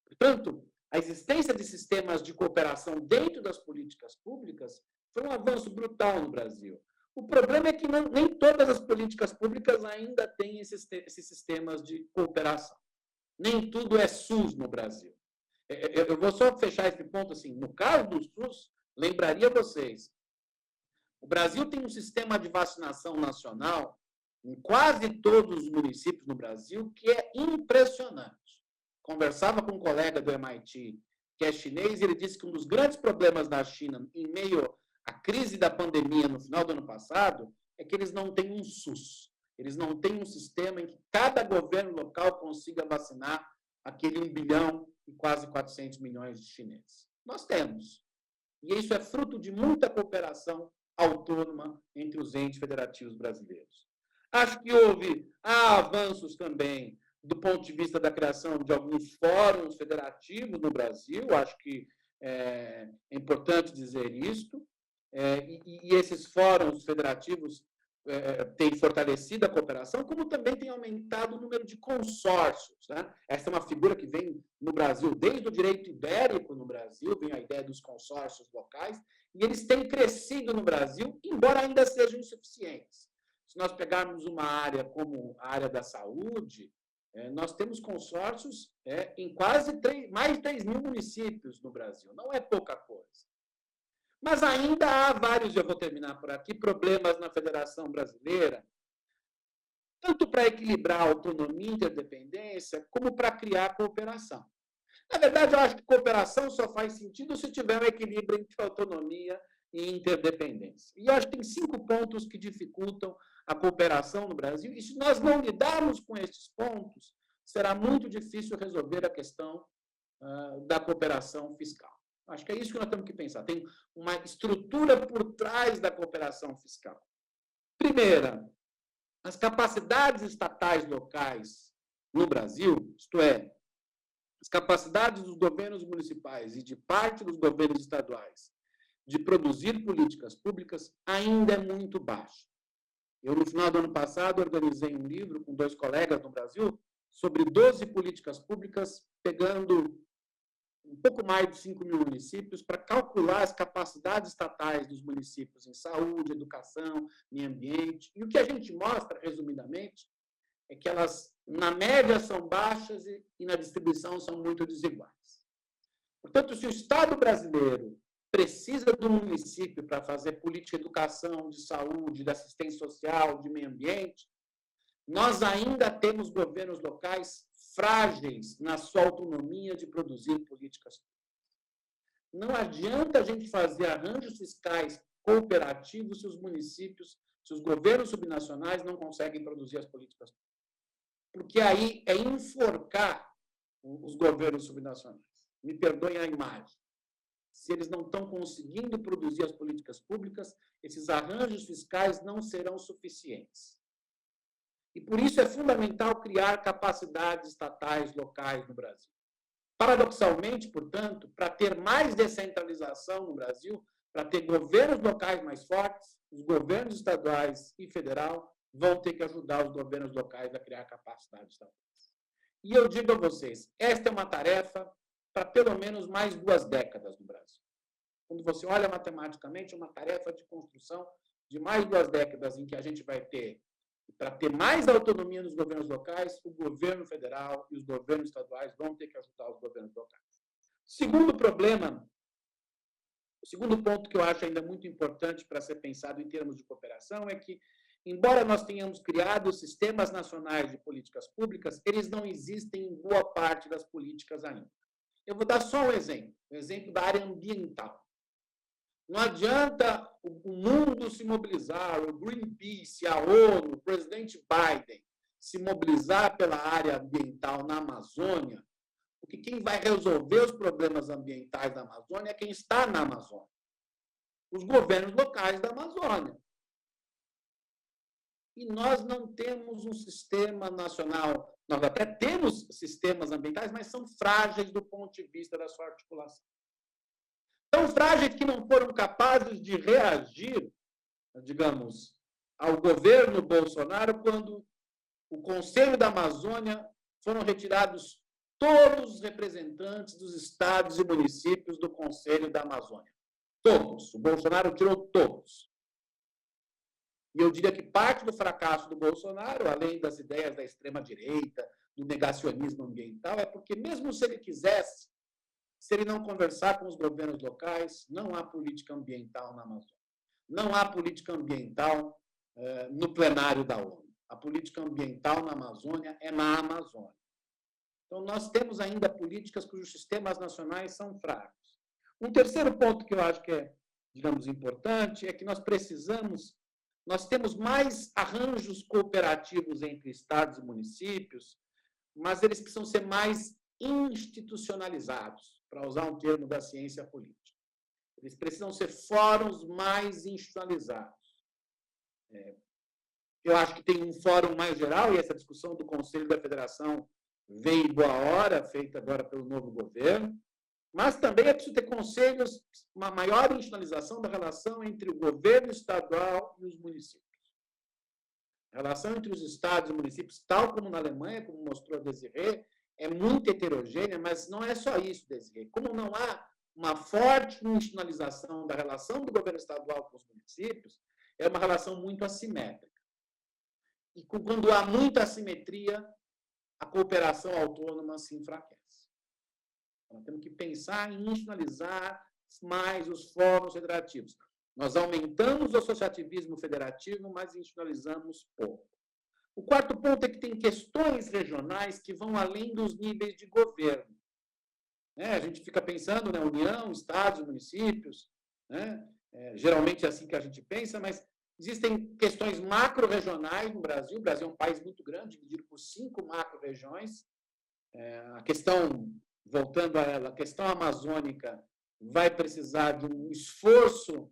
S5: Portanto, a existência de sistemas de cooperação dentro das políticas públicas foi um avanço brutal no Brasil. O problema é que nem todas as políticas públicas ainda têm esses sistemas de cooperação. Nem tudo é SUS no Brasil. Eu vou só fechar esse ponto assim. No caso do SUS, lembraria vocês, o Brasil tem um sistema de vacinação nacional em quase todos os municípios no Brasil que é impressionante. Conversava com um colega do MIT, que é chinês, e ele disse que um dos grandes problemas da China, em meio à crise da pandemia no final do ano passado, é que eles não têm um SUS. Eles não têm um sistema em que cada governo local consiga vacinar aquele 1 bilhão e quase 400 milhões de chineses. Nós temos. E isso é fruto de muita cooperação autônoma entre os entes federativos brasileiros. Acho que houve avanços também do ponto de vista da criação de alguns fóruns federativos no Brasil, acho que é importante dizer isto, e esses fóruns federativos têm fortalecido a cooperação, como também tem aumentado o número de consórcios. Né? Essa é uma figura que vem no Brasil, desde o direito ibérico no Brasil, vem a ideia dos consórcios locais, e eles têm crescido no Brasil, embora ainda sejam insuficientes. Se nós pegarmos uma área como a área da saúde, nós temos consórcios em quase mais de 3 mil municípios no Brasil. Não é pouca coisa. Mas ainda há vários, eu vou terminar por aqui, problemas na Federação Brasileira, tanto para equilibrar a autonomia e interdependência, como para criar cooperação. Na verdade, eu acho que cooperação só faz sentido se tiver um equilíbrio entre autonomia e interdependência. E eu acho que tem 5 pontos que dificultam a cooperação no Brasil, e se nós não lidarmos com esses pontos, será muito difícil resolver a questão da cooperação fiscal. Acho que é isso que nós temos que pensar. Tem uma estrutura por trás da cooperação fiscal. Primeira, as capacidades estatais locais no Brasil, isto é, as capacidades dos governos municipais e de parte dos governos estaduais de produzir políticas públicas ainda é muito baixa. Eu, no final do ano passado, organizei um livro com 2 colegas no Brasil sobre 12 políticas públicas, pegando um pouco mais de 5 mil municípios, para calcular as capacidades estatais dos municípios em saúde, educação, meio ambiente. E o que a gente mostra, resumidamente, é que elas, na média, são baixas e na distribuição são muito desiguais. Portanto, se o Estado brasileiro precisa do município para fazer política de educação, de saúde, de assistência social, de meio ambiente, nós ainda temos governos locais frágeis na sua autonomia de produzir políticas públicas. Não adianta a gente fazer arranjos fiscais cooperativos se os municípios, se os governos subnacionais não conseguem produzir as políticas públicas. Porque aí é enforcar os governos subnacionais. Me perdoem a imagem. Se eles não estão conseguindo produzir as políticas públicas, esses arranjos fiscais não serão suficientes. E por isso é fundamental criar capacidades estatais locais no Brasil. Paradoxalmente, portanto, para ter mais descentralização no Brasil, para ter governos locais mais fortes, os governos estaduais e federal vão ter que ajudar os governos locais a criar capacidades estatais. E eu digo a vocês, esta é uma tarefa para pelo menos mais 2 décadas no Brasil. Quando você olha matematicamente, é uma tarefa de construção de mais 2 décadas em que a gente vai ter, para ter mais autonomia nos governos locais, o governo federal e os governos estaduais vão ter que ajudar os governos locais. Segundo problema, o segundo ponto que eu acho ainda muito importante para ser pensado em termos de cooperação é que, embora nós tenhamos criado sistemas nacionais de políticas públicas, eles não existem em boa parte das políticas ainda. Eu vou dar só um exemplo da área ambiental. Não adianta o mundo se mobilizar, o Greenpeace, a ONU, o presidente Biden se mobilizar pela área ambiental na Amazônia, porque quem vai resolver os problemas ambientais da Amazônia é quem está na Amazônia. Os governos locais da Amazônia. E nós não temos um sistema nacional. Nós até temos sistemas ambientais, mas são frágeis do ponto de vista da sua articulação. Tão frágeis que não foram capazes de reagir, digamos, ao governo Bolsonaro quando o Conselho da Amazônia foram retirados todos os representantes dos estados e municípios do Conselho da Amazônia. Todos. O Bolsonaro tirou todos. E eu diria que parte do fracasso do Bolsonaro, além das ideias da extrema-direita, do negacionismo ambiental, é porque, mesmo se ele quisesse, se ele não conversar com os governos locais, não há política ambiental na Amazônia. Não há política ambiental no plenário da ONU. A política ambiental na Amazônia é na Amazônia. Então, nós temos ainda políticas cujos sistemas nacionais são fracos. Um terceiro ponto que eu acho que é, digamos, importante é que nós temos mais arranjos cooperativos entre estados e municípios, mas eles precisam ser mais institucionalizados, para usar um termo da ciência política. Eles precisam ser fóruns mais institucionalizados. Eu acho que tem um fórum mais geral, e essa discussão do Conselho da Federação vem em boa hora, feita agora pelo novo governo, mas também é preciso ter conselhos, uma maior institucionalização da relação entre o governo estadual e os municípios. A relação entre os estados e municípios, tal como na Alemanha, como mostrou a Desirê, é muito heterogênea, mas não é só isso, Desirê. Como não há uma forte institucionalização da relação do governo estadual com os municípios, é uma relação muito assimétrica. E quando há muita assimetria, a cooperação autônoma se enfraquece. Nós temos que pensar em institucionalizar mais os fóruns federativos. Nós aumentamos o associativismo federativo, mas institucionalizamos pouco. O quarto ponto é que tem questões regionais que vão além dos níveis de governo. A gente fica pensando na União, estados, municípios, geralmente é assim que a gente pensa, mas existem questões macro-regionais no Brasil. O Brasil é um país muito grande, dividido por 5 macro-regiões. A questão, voltando a ela, a questão amazônica vai precisar de um esforço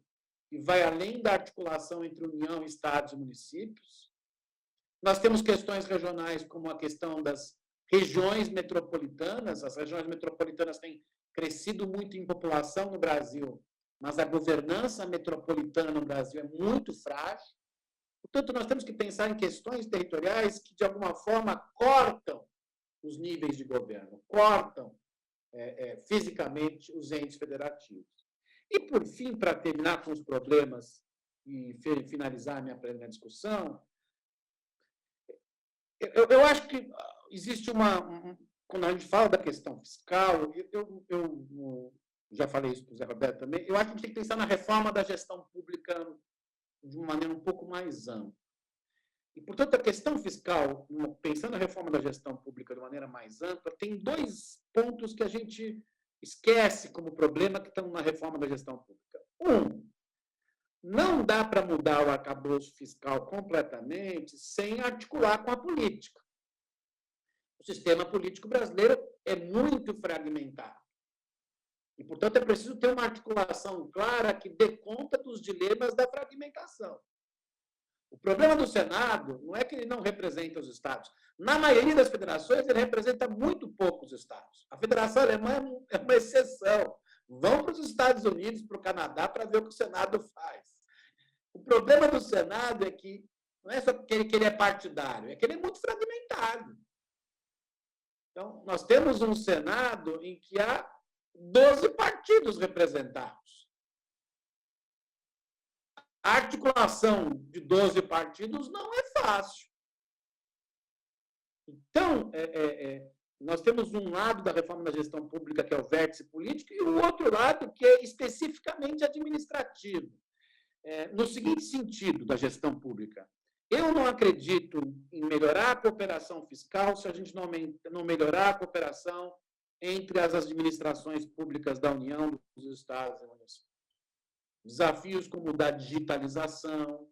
S5: que vai além da articulação entre União, estados e municípios. Nós temos questões regionais, como a questão das regiões metropolitanas. As regiões metropolitanas têm crescido muito em população no Brasil, mas a governança metropolitana no Brasil é muito frágil. Portanto, nós temos que pensar em questões territoriais que, de alguma forma, cortam os níveis de governo, cortam fisicamente os entes federativos. E, por fim, para terminar com os problemas e finalizar a minha discussão, eu acho que existe quando a gente fala da questão fiscal, eu já falei isso para o Zé Roberto também, eu acho que a gente tem que pensar na reforma da gestão pública de uma maneira um pouco mais ampla. E, portanto, a questão fiscal, pensando na reforma da gestão pública de maneira mais ampla, tem 2 pontos que a gente esquece como problema que estão na reforma da gestão pública. Não dá para mudar o arcabouço fiscal completamente sem articular com a política. O sistema político brasileiro é muito fragmentado. E, portanto, é preciso ter uma articulação clara que dê conta dos dilemas da fragmentação. O problema do Senado não é que ele não representa os estados. Na maioria das federações, ele representa muito pouco os estados. A Federação Alemã é uma exceção. Vão para os Estados Unidos, para o Canadá, para ver o que o Senado faz. O problema do Senado é que não é só que ele é partidário, é que ele é muito fragmentado. Então, nós temos um Senado em que há 12 partidos representados. A articulação de 12 partidos não é fácil. Então, nós temos um lado da reforma da gestão pública, que é o vértice político, e o outro lado, que é especificamente administrativo. No seguinte sentido da gestão pública, eu não acredito em melhorar a cooperação fiscal se a gente não melhorar a cooperação entre as administrações públicas da União, dos estados e municípios. Desafios como o da digitalização,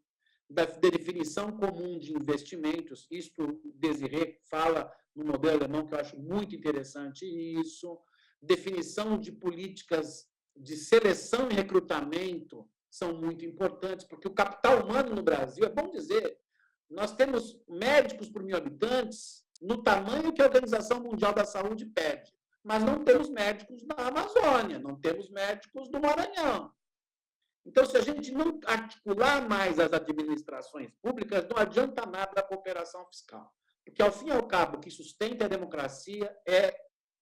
S5: da definição comum de investimentos, isto Desiré fala no modelo alemão, que eu acho muito interessante isso, definição de políticas de seleção e recrutamento são muito importantes, porque o capital humano no Brasil, é bom dizer, nós temos médicos por 1.000 habitantes no tamanho que a Organização Mundial da Saúde pede, mas não temos médicos na Amazônia, não temos médicos no Maranhão. Então, se a gente não articular mais as administrações públicas, não adianta nada a cooperação fiscal. Porque, ao fim e ao cabo, o que sustenta a democracia é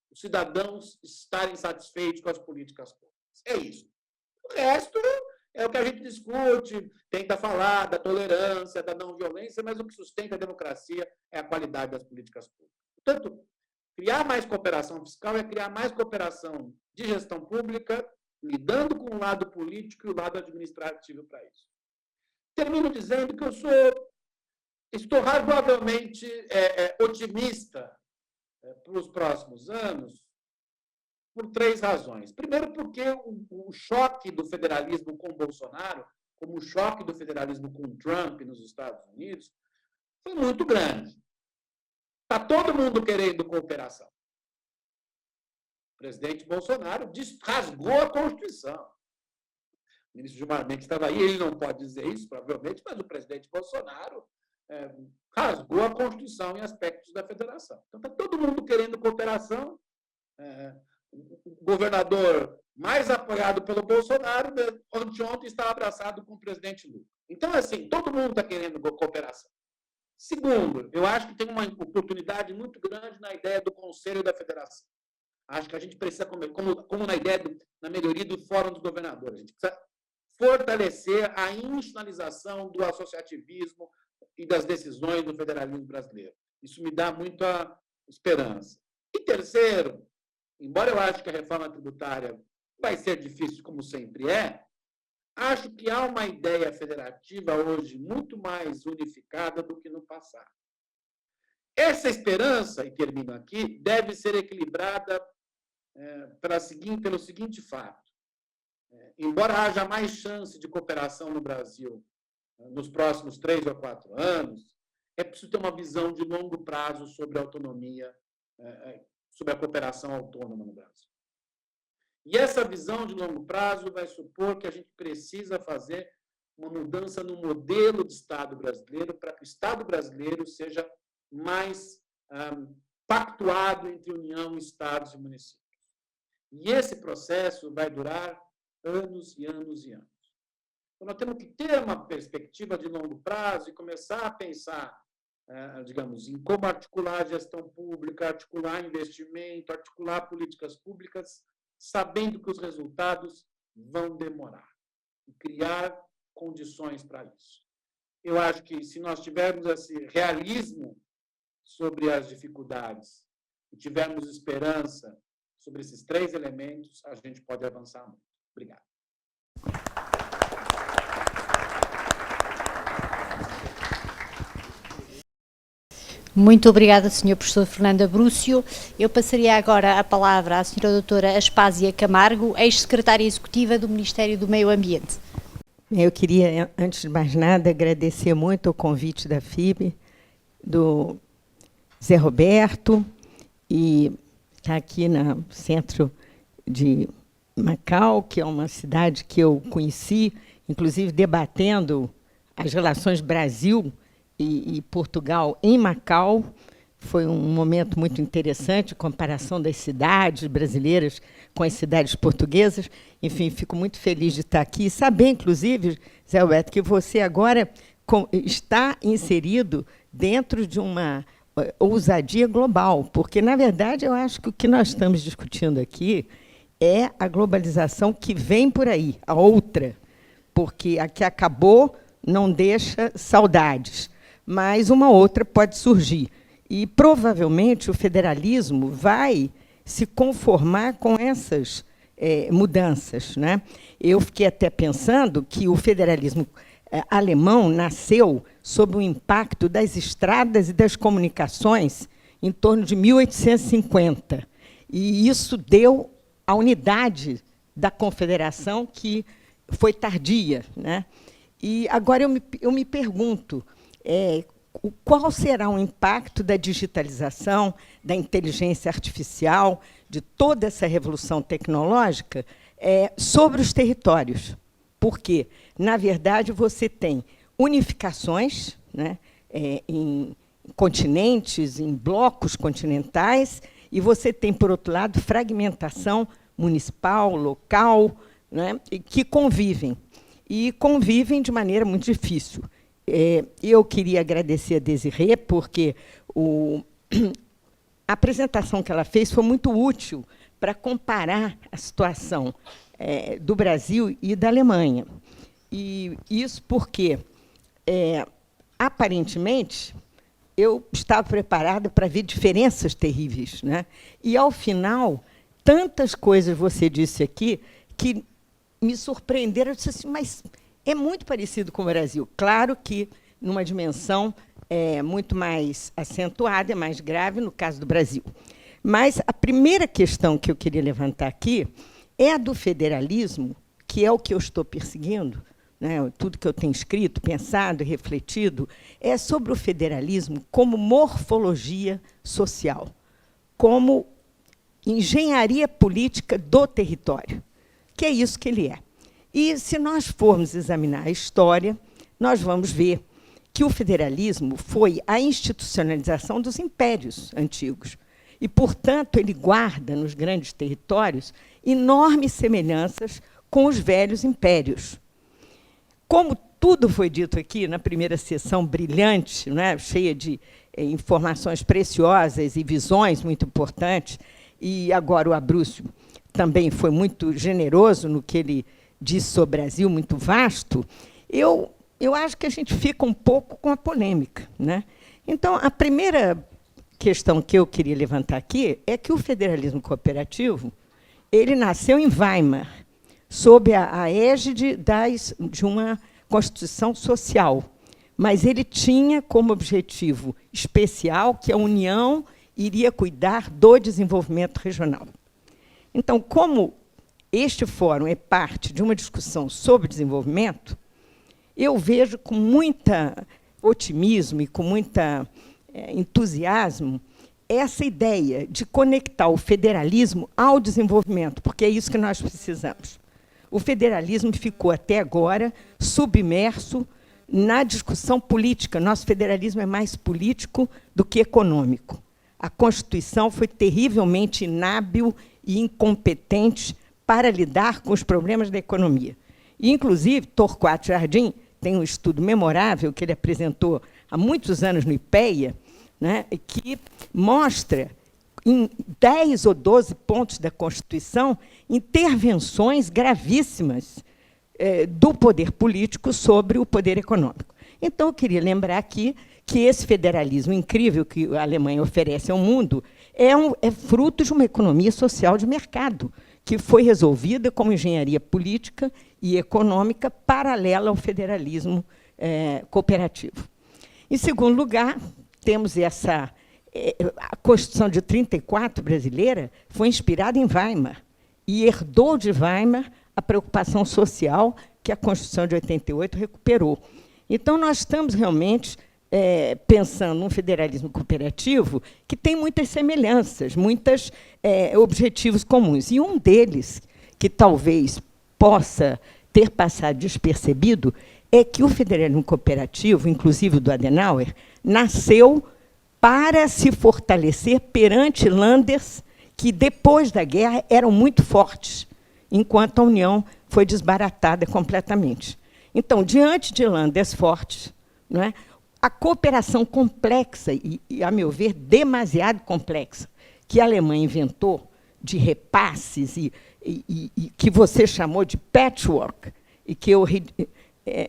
S5: os cidadãos estarem satisfeitos com as políticas públicas. É isso. O resto é o que a gente discute, tenta falar da tolerância, da não violência, mas o que sustenta a democracia é a qualidade das políticas públicas. Portanto, criar mais cooperação fiscal é criar mais cooperação de gestão pública, lidando com o lado político e o lado administrativo para isso. Termino dizendo que estou razoavelmente otimista para os próximos anos por 3 razões. Primeiro, porque o choque do federalismo com Bolsonaro, como o choque do federalismo com Trump nos Estados Unidos, foi muito grande. Está todo mundo querendo cooperação. O presidente Bolsonaro rasgou a Constituição. O ministro Gilmar Mendes estava aí, ele não pode dizer isso, provavelmente, mas o presidente Bolsonaro rasgou a Constituição em aspectos da federação. Então, está todo mundo querendo cooperação. O governador mais apoiado pelo Bolsonaro, ontem estava abraçado com o presidente Lula. Então, assim, todo mundo está querendo cooperação. Segundo, eu acho que tem uma oportunidade muito grande na ideia do Conselho da Federação. Acho que a gente precisa, como na ideia na melhoria do Fórum dos Governadores, a gente precisa fortalecer a institucionalização do associativismo e das decisões do federalismo brasileiro. Isso me dá muita esperança. E terceiro, embora eu ache que a reforma tributária vai ser difícil, como sempre é, acho que há uma ideia federativa hoje muito mais unificada do que no passado. Essa esperança, e termino aqui, deve ser equilibrada pelo seguinte fato. Embora haja mais chance de cooperação no Brasil nos próximos 3 ou 4 anos, é preciso ter uma visão de longo prazo sobre a autonomia, sobre a cooperação autônoma no Brasil. E essa visão de longo prazo vai supor que a gente precisa fazer uma mudança no modelo de Estado brasileiro para que o Estado brasileiro seja mais pactuado entre União, Estados e municípios. E esse processo vai durar anos e anos e anos. Então, nós temos que ter uma perspectiva de longo prazo e começar a pensar, digamos, em como articular a gestão pública, articular investimento, articular políticas públicas, sabendo que os resultados vão demorar e criar condições para isso. Eu acho que, se nós tivermos esse realismo sobre as dificuldades e tivermos esperança sobre esses 3 elementos, a gente pode avançar muito. Obrigado.
S2: Muito obrigada, Sr. Professor Fernando Abrúcio. Eu passaria agora a palavra à Sra. Doutora Aspásia Camargo, ex-secretária executiva do Ministério do Meio Ambiente.
S6: Eu queria, antes de mais nada, agradecer muito o convite da FIB, do Zé Roberto, e está aqui no centro de Macau, que é uma cidade que eu conheci, inclusive debatendo as relações Brasil e Portugal em Macau. Foi um momento muito interessante, comparação das cidades brasileiras com as cidades portuguesas. Enfim, fico muito feliz de estar aqui e saber, inclusive, Zé Roberto, que você agora está inserido dentro de uma ousadia global, porque, na verdade, eu acho que o que nós estamos discutindo aqui é a globalização que vem por aí, a outra, porque a que acabou não deixa saudades, mas uma outra pode surgir. E, provavelmente, o federalismo vai se conformar com essas mudanças, né? Eu fiquei até pensando que o federalismo alemão nasceu sob o impacto das estradas e das comunicações em torno de 1850. E isso deu a unidade da confederação, que foi tardia, né? E agora eu me pergunto, qual será o impacto da digitalização, da inteligência artificial, de toda essa revolução tecnológica sobre os territórios? Porque, na verdade, você tem unificações, né, em continentes, em blocos continentais, e você tem, por outro lado, fragmentação municipal, local, né, que convivem. E convivem de maneira muito difícil. Eu queria agradecer a Desirê, porque a apresentação que ela fez foi muito útil para comparar a situação do Brasil e da Alemanha. E isso porque, aparentemente, eu estava preparada para ver diferenças terríveis, né? E, ao final, tantas coisas você disse aqui que me surpreenderam. Eu disse assim, mas é muito parecido com o Brasil. Claro que numa dimensão muito mais acentuada, é mais grave no caso do Brasil. Mas a primeira questão que eu queria levantar aqui é a do federalismo, que é o que eu estou perseguindo, né? Tudo que eu tenho escrito, pensado, refletido, é sobre o federalismo como morfologia social, como engenharia política do território, que é isso que ele é. E, se nós formos examinar a história, nós vamos ver que o federalismo foi a institucionalização dos impérios antigos. E, portanto, ele guarda, nos grandes territórios, enormes semelhanças com os velhos impérios. Como tudo foi dito aqui na primeira sessão brilhante, né, cheia de informações preciosas e visões muito importantes, e agora o Abrúcio também foi muito generoso no que ele disse sobre o Brasil, muito vasto, eu acho que a gente fica um pouco com a polêmica, né? Então, a primeira questão que eu queria levantar aqui é que o federalismo cooperativo ele nasceu em Weimar, sob a égide de uma Constituição social, mas ele tinha como objetivo especial que a União iria cuidar do desenvolvimento regional. Então, como este fórum é parte de uma discussão sobre desenvolvimento, eu vejo com muito otimismo e com muito entusiasmo essa ideia de conectar o federalismo ao desenvolvimento, porque é isso que nós precisamos. O federalismo ficou, até agora, submerso na discussão política. Nosso federalismo é mais político do que econômico. A Constituição foi terrivelmente inábil e incompetente para lidar com os problemas da economia. E, inclusive, Torquato Jardim tem um estudo memorável que ele apresentou há muitos anos no IPEA, né, que mostra, em 10 ou 12 pontos da Constituição, intervenções gravíssimas do poder político sobre o poder econômico. Então, eu queria lembrar aqui que esse federalismo incrível que a Alemanha oferece ao mundo é fruto de uma economia social de mercado, que foi resolvida como engenharia política e econômica paralela ao federalismo cooperativo. Em segundo lugar, temos a Constituição de 1934 brasileira foi inspirada em Weimar e herdou de Weimar a preocupação social que a Constituição de 88 recuperou. Então, nós estamos realmente pensando num federalismo cooperativo que tem muitas semelhanças, muitos objetivos comuns. E um deles, que talvez possa ter passado despercebido, é que o federalismo cooperativo, inclusive o do Adenauer, nasceu para se fortalecer perante Landers, que, depois da guerra, eram muito fortes, enquanto a União foi desbaratada completamente. Então, diante de Landers fortes, não é, a cooperação complexa, e, a meu ver, demasiado complexa, que a Alemanha inventou, de repasses, e que você chamou de patchwork, e que eu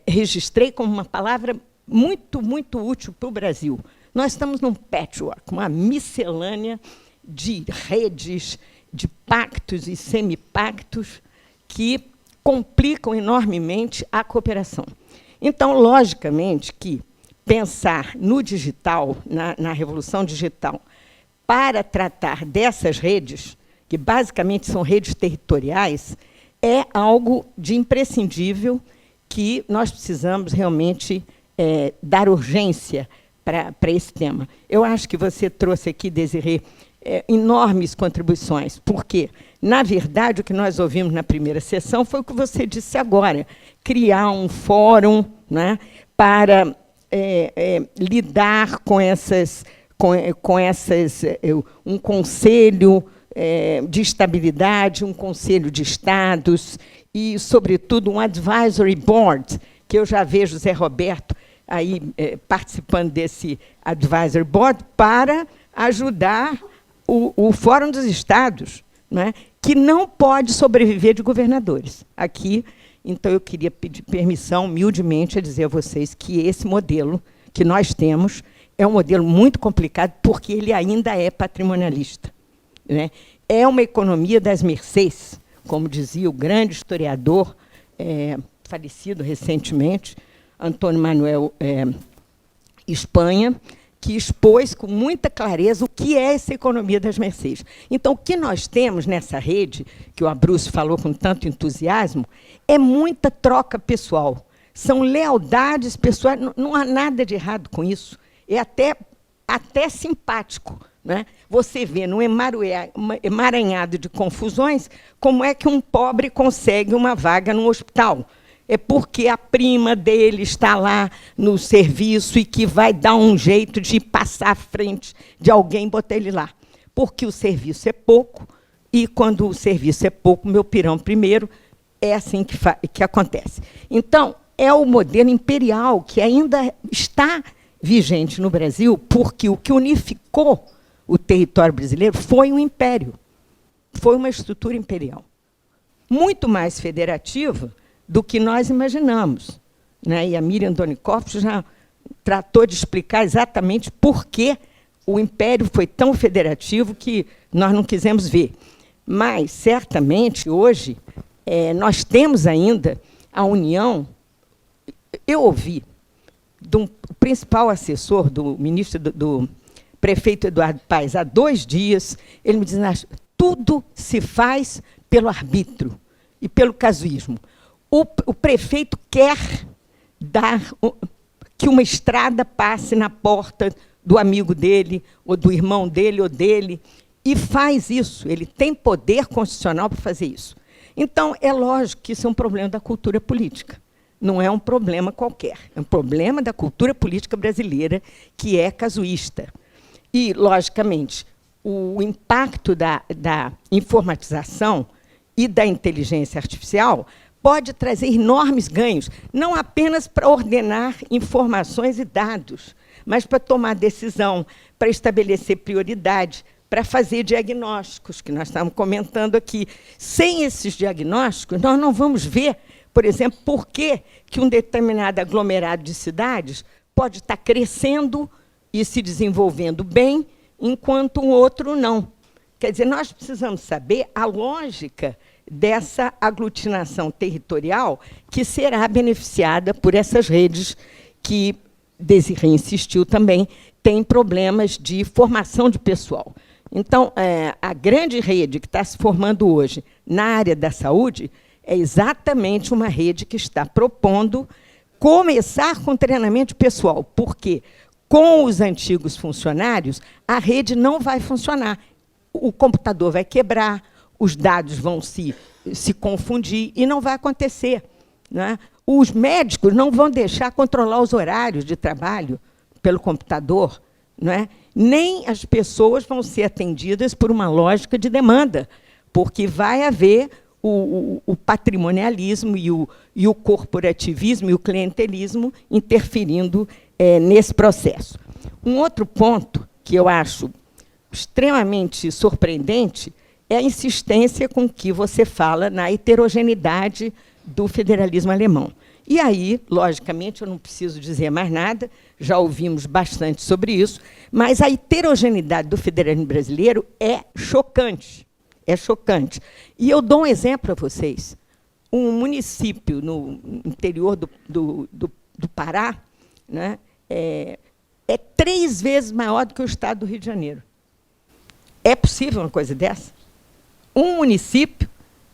S6: registrei como uma palavra muito, muito útil para o Brasil. Nós estamos num patchwork, uma miscelânea de redes, de pactos e semipactos que complicam enormemente a cooperação. Então, logicamente, que pensar no digital, na revolução digital, para tratar dessas redes, que basicamente são redes territoriais, é algo de imprescindível que nós precisamos realmente dar urgência para esse tema. Eu acho que você trouxe aqui, Desirê, enormes contribuições, porque, na verdade, o que nós ouvimos na primeira sessão foi o que você disse agora, criar um fórum, né, para lidar com um conselho de estabilidade, um conselho de estados e, sobretudo, um advisory board, que eu já vejo Zé Roberto aí participando desse advisory board para ajudar o Fórum dos Estados, né, que não pode sobreviver de governadores. Aqui, então, eu queria pedir permissão, humildemente, a dizer a vocês que esse modelo que nós temos é um modelo muito complicado, porque ele ainda é patrimonialista, né? É uma economia das mercês, como dizia o grande historiador, falecido recentemente, Antônio Manuel Espanha, que expôs com muita clareza o que é essa economia das mercês. Então, o que nós temos nessa rede, que o Abruzzo falou com tanto entusiasmo, é muita troca pessoal. São lealdades pessoais, não há nada de errado com isso. É até simpático, né? Você vê num emaranhado de confusões como é que um pobre consegue uma vaga no hospital. É porque a prima dele está lá no serviço e que vai dar um jeito de passar à frente de alguém e botar ele lá. Porque o serviço é pouco, e quando o serviço é pouco, meu pirão primeiro, é assim que acontece. Então, é o modelo imperial que ainda está vigente no Brasil, porque o que unificou o território brasileiro foi um império, foi uma estrutura imperial. Muito mais federativa do que nós imaginamos, né? E a Miriam Donikoff já tratou de explicar exatamente por que o Império foi tão federativo que nós não quisemos ver. Mas, certamente, hoje, nós temos ainda a união. Eu ouvi do principal assessor do ministro do prefeito Eduardo Paes, há 2 dias, ele me disse: tudo se faz pelo arbítrio e pelo casuísmo. O prefeito quer dar que uma estrada passe na porta do amigo dele, ou do irmão dele, ou dele, e faz isso. Ele tem poder constitucional para fazer isso. Então, é lógico que isso é um problema da cultura política. Não é um problema qualquer. É um problema da cultura política brasileira, que é casuísta. E, logicamente, o impacto da informatização e da inteligência artificial pode trazer enormes ganhos, não apenas para ordenar informações e dados, mas para tomar decisão, para estabelecer prioridade, para fazer diagnósticos, que nós estamos comentando aqui. Sem esses diagnósticos, nós não vamos ver, por exemplo, por que um determinado aglomerado de cidades pode estar crescendo e se desenvolvendo bem, enquanto o outro não. Quer dizer, nós precisamos saber a lógica dessa aglutinação territorial que será beneficiada por essas redes que Desirê insistiu também, tem problemas de formação de pessoal. Então, a grande rede que está se formando hoje na área da saúde é exatamente uma rede que está propondo começar com treinamento pessoal, porque com os antigos funcionários, a rede não vai funcionar. O computador vai quebrar, os dados vão se confundir e não vai acontecer, né? Os médicos não vão deixar controlar os horários de trabalho pelo computador, não é? Nem as pessoas vão ser atendidas por uma lógica de demanda, porque vai haver o patrimonialismo e o corporativismo e o clientelismo interferindo nesse processo. Um outro ponto que eu acho extremamente surpreendente é a insistência com que você fala na heterogeneidade do federalismo alemão. E aí, logicamente, eu não preciso dizer mais nada, já ouvimos bastante sobre isso, mas a heterogeneidade do federalismo brasileiro é chocante. É chocante. E eu dou um exemplo a vocês. Um município no interior do Pará, né, é 3 vezes maior do que o estado do Rio de Janeiro. É possível uma coisa dessa? Um município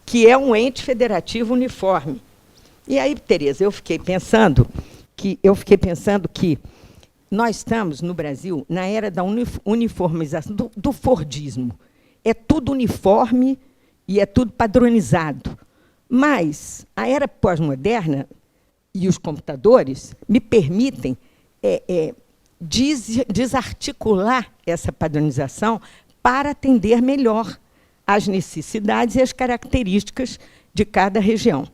S6: que é um ente federativo uniforme. E aí, Tereza, eu fiquei pensando que nós estamos, no Brasil, na era da uniformização, do fordismo. É tudo uniforme e é tudo padronizado. Mas a era pós-moderna e os computadores me permitem desarticular essa padronização para atender melhor às necessidades e às características de cada região.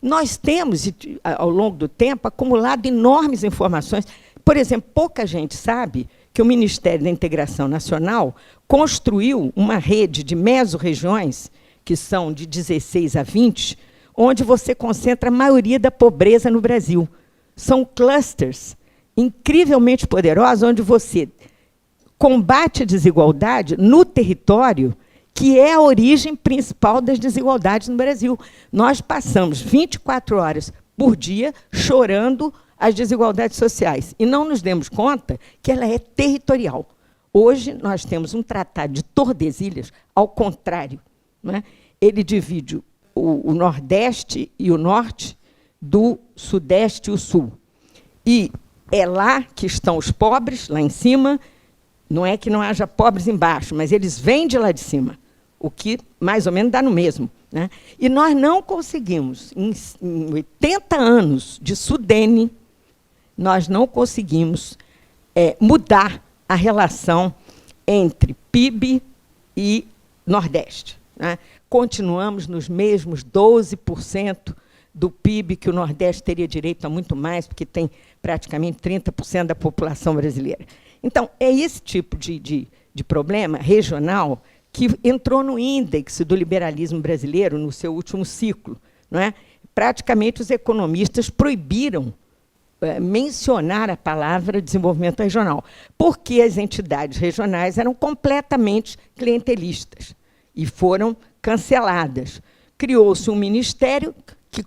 S6: Nós temos, ao longo do tempo, acumulado enormes informações. Por exemplo, pouca gente sabe que o Ministério da Integração Nacional construiu uma rede de mesorregiões, que são de 16 a 20, onde você concentra a maioria da pobreza no Brasil. São clusters incrivelmente poderosos, onde você combate a desigualdade no território, que é a origem principal das desigualdades no Brasil. Nós passamos 24 horas por dia chorando as desigualdades sociais e não nos demos conta que ela é territorial. Hoje, nós temos um tratado de Tordesilhas, ao contrário, né? Ele divide o Nordeste e o Norte do Sudeste e o Sul. E é lá que estão os pobres, lá em cima. Não é que não haja pobres embaixo, mas eles vêm de lá de cima, o que mais ou menos dá no mesmo, né? E nós não conseguimos, em 80 anos de Sudene, nós não conseguimos mudar a relação entre PIB e Nordeste, né? Continuamos nos mesmos 12% do PIB, que o Nordeste teria direito a muito mais, porque tem praticamente 30% da população brasileira. Então, é esse tipo de problema regional que entrou no índice do liberalismo brasileiro no seu último ciclo, não é? Praticamente, os economistas proibiram mencionar a palavra desenvolvimento regional, porque as entidades regionais eram completamente clientelistas e foram canceladas. Criou-se um ministério que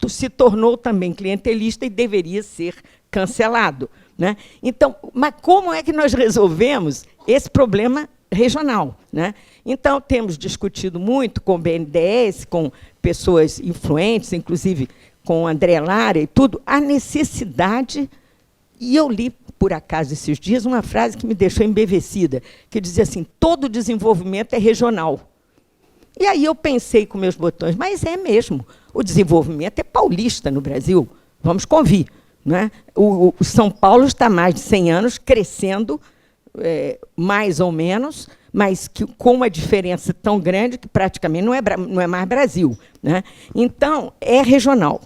S6: se tornou também clientelista e deveria ser cancelado, né? Então, mas como é que nós resolvemos esse problema regional, né? Então, temos discutido muito com o BNDES, com pessoas influentes, inclusive com o André Lara e tudo, a necessidade, e eu li, por acaso, esses dias, uma frase que me deixou embevecida, que dizia assim, todo desenvolvimento é regional. E aí eu pensei com meus botões, mas é mesmo, o desenvolvimento é paulista no Brasil, vamos convir, né? O São Paulo está há mais de 100 anos crescendo, mais ou menos, mas com uma diferença tão grande que praticamente não é mais Brasil, né? Então, é regional.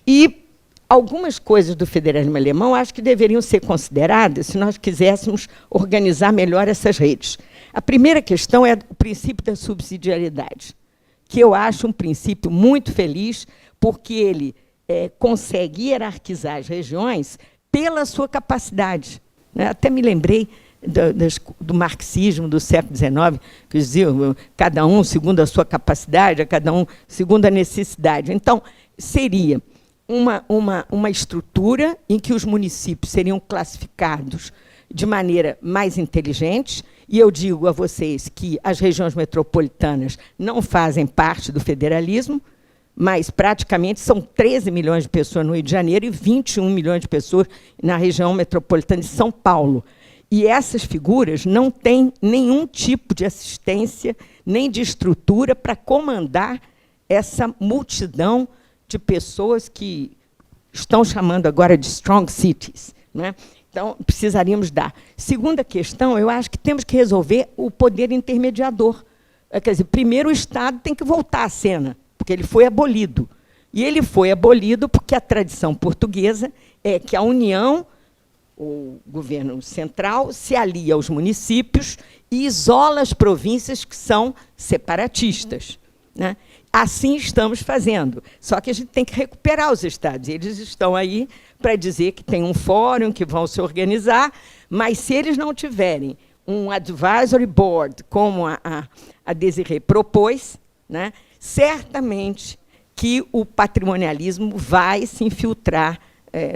S6: E algumas coisas do federalismo alemão acho que deveriam ser consideradas se nós quiséssemos organizar melhor essas redes. A primeira questão é o princípio da subsidiariedade, que eu acho um princípio muito feliz, porque ele consegue hierarquizar as regiões pela sua capacidade, né? Até me lembrei do marxismo do século XIX, que dizia cada um segundo a sua capacidade, cada um segundo a necessidade. Então, seria uma estrutura em que os municípios seriam classificados de maneira mais inteligente, e eu digo a vocês que as regiões metropolitanas não fazem parte do federalismo, mas praticamente são 13 milhões de pessoas no Rio de Janeiro e 21 milhões de pessoas na região metropolitana de São Paulo. E essas figuras não têm nenhum tipo de assistência, nem de estrutura para comandar essa multidão de pessoas que estão chamando agora de strong cities, né? Então, precisaríamos dar. Segunda questão, eu acho que temos que resolver o poder intermediador. Quer dizer, primeiro o Estado tem que voltar à cena, porque ele foi abolido. E ele foi abolido porque a tradição portuguesa é que a União, o governo central, se alia aos municípios e isola as províncias que são separatistas, né? Assim estamos fazendo. Só que a gente tem que recuperar os estados. Eles estão aí para dizer que tem um fórum, que vão se organizar, mas se eles não tiverem um advisory board, como a Desirê propôs, né, certamente que o patrimonialismo vai se infiltrar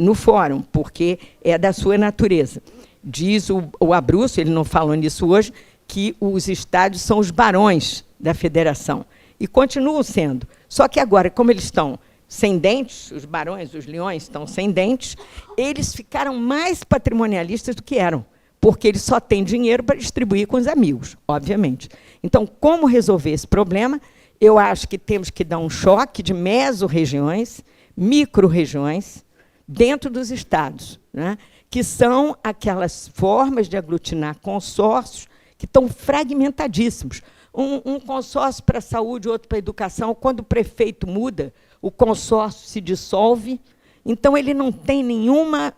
S6: no fórum, porque é da sua natureza. Diz o Abruzzo, ele não falou nisso hoje, que os estados são os barões da federação. E continuam sendo. Só que agora, como eles estão sem dentes, os barões, os leões estão sem dentes, eles ficaram mais patrimonialistas do que eram, porque eles só têm dinheiro para distribuir com os amigos, obviamente. Então, como resolver esse problema? Eu acho que temos que dar um choque de mesorregiões, micro-regiões, dentro dos estados, né? Que são aquelas formas de aglutinar consórcios que estão fragmentadíssimos. Um consórcio para a saúde, outro para a educação. Quando o prefeito muda, o consórcio se dissolve. Então, ele não tem nenhuma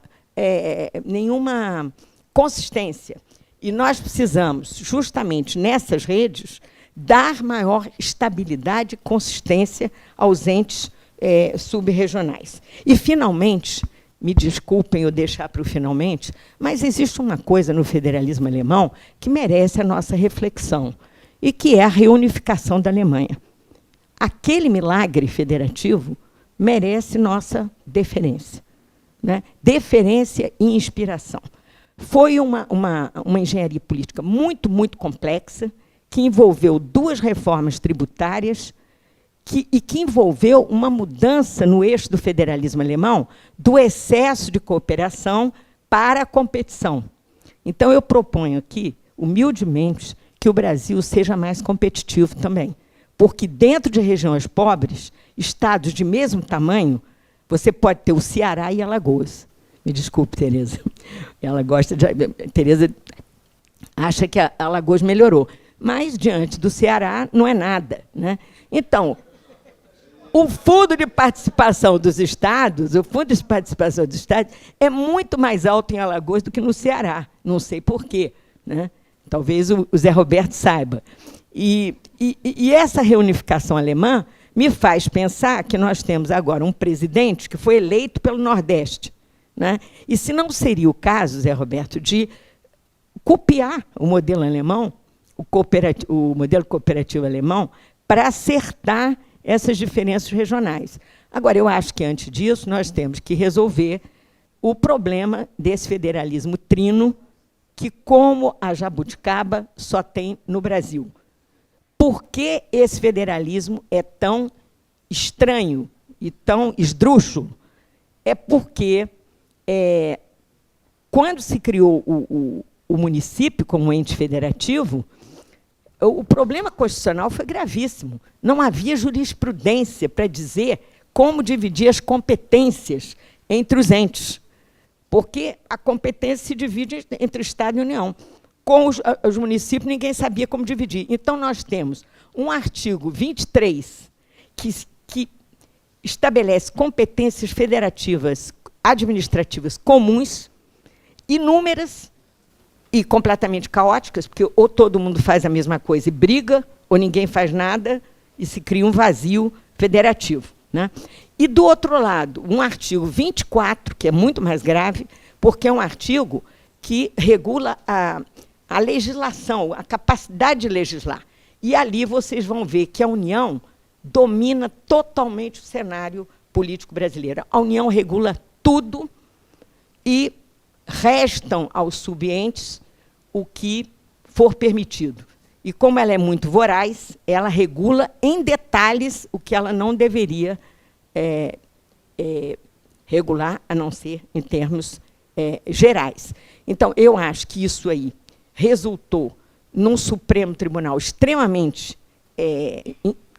S6: consistência. E nós precisamos, justamente nessas redes, dar maior estabilidade e consistência aos entes subregionais. E, finalmente, me desculpem eu deixar para o finalmente, mas existe uma coisa no federalismo alemão que merece a nossa reflexão, e que é a reunificação da Alemanha. Aquele milagre federativo merece nossa deferência, né? Deferência e inspiração. Foi uma engenharia política muito, muito complexa, que envolveu 2 reformas tributárias e que envolveu uma mudança no eixo do federalismo alemão do excesso de cooperação para a competição. Então, eu proponho aqui, humildemente, que o Brasil seja mais competitivo também. Porque, dentro de regiões pobres, estados de mesmo tamanho, você pode ter o Ceará e Alagoas. Me desculpe, Tereza. Ela gosta de... Tereza acha que a Alagoas melhorou. Mas, diante do Ceará, não é nada, né? Então, o fundo de participação dos estados, é muito mais alto em Alagoas do que no Ceará. Não sei por quê, né? Talvez o Zé Roberto saiba. E essa reunificação alemã me faz pensar que nós temos agora um presidente que foi eleito pelo Nordeste, né? E se não seria o caso, Zé Roberto, de copiar o modelo alemão, o modelo cooperativo alemão, para acertar essas diferenças regionais. Agora, eu acho que, antes disso, nós temos que resolver o problema desse federalismo trino, que, como a jabuticaba, só tem no Brasil. Por que esse federalismo é tão estranho e tão esdrúxulo? É porque, quando se criou o município como ente federativo, o problema constitucional foi gravíssimo. Não havia jurisprudência para dizer como dividir as competências entre os entes, porque a competência se divide entre Estado e União. Com os municípios, ninguém sabia como dividir. Então, nós temos um artigo 23 que estabelece competências federativas administrativas comuns, inúmeras e completamente caóticas, porque ou todo mundo faz a mesma coisa e briga, ou ninguém faz nada e se cria um vazio federativo, né? E, do outro lado, um artigo 24, que é muito mais grave, porque é um artigo que regula a legislação, a capacidade de legislar. E ali vocês vão ver que a União domina totalmente o cenário político brasileiro. A União regula tudo e restam aos subentes o que for permitido. E, como ela é muito voraz, ela regula em detalhes o que ela não deveria regular, a não ser em termos gerais. Então, eu acho que isso aí resultou num Supremo Tribunal extremamente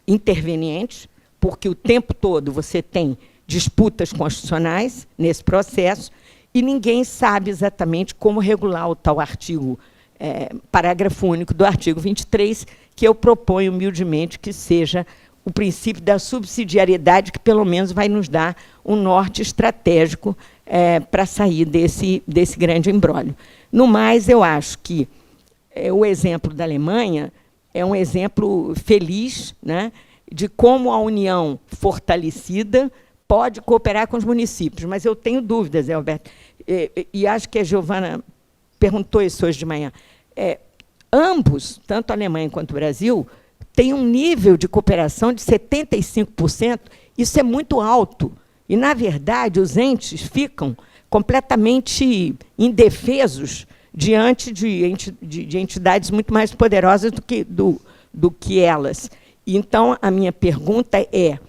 S6: interveniente, porque o tempo todo você tem disputas constitucionais nesse processo e ninguém sabe exatamente como regular o tal artigo, parágrafo único do artigo 23, que eu proponho humildemente que seja o princípio da subsidiariedade, que pelo menos vai nos dar um norte estratégico para sair desse grande imbróglio. No mais, eu acho que o exemplo da Alemanha é um exemplo feliz, né, de como a União fortalecida pode cooperar com os municípios. Mas eu tenho dúvidas, Zé Alberto, e acho que a Giovana perguntou isso hoje de manhã. Ambos, tanto a Alemanha quanto o Brasil, têm um nível de cooperação de 75%. Isso é muito alto. E, na verdade, os entes ficam completamente indefesos diante de entidades muito mais poderosas do que elas. Então, a minha pergunta é: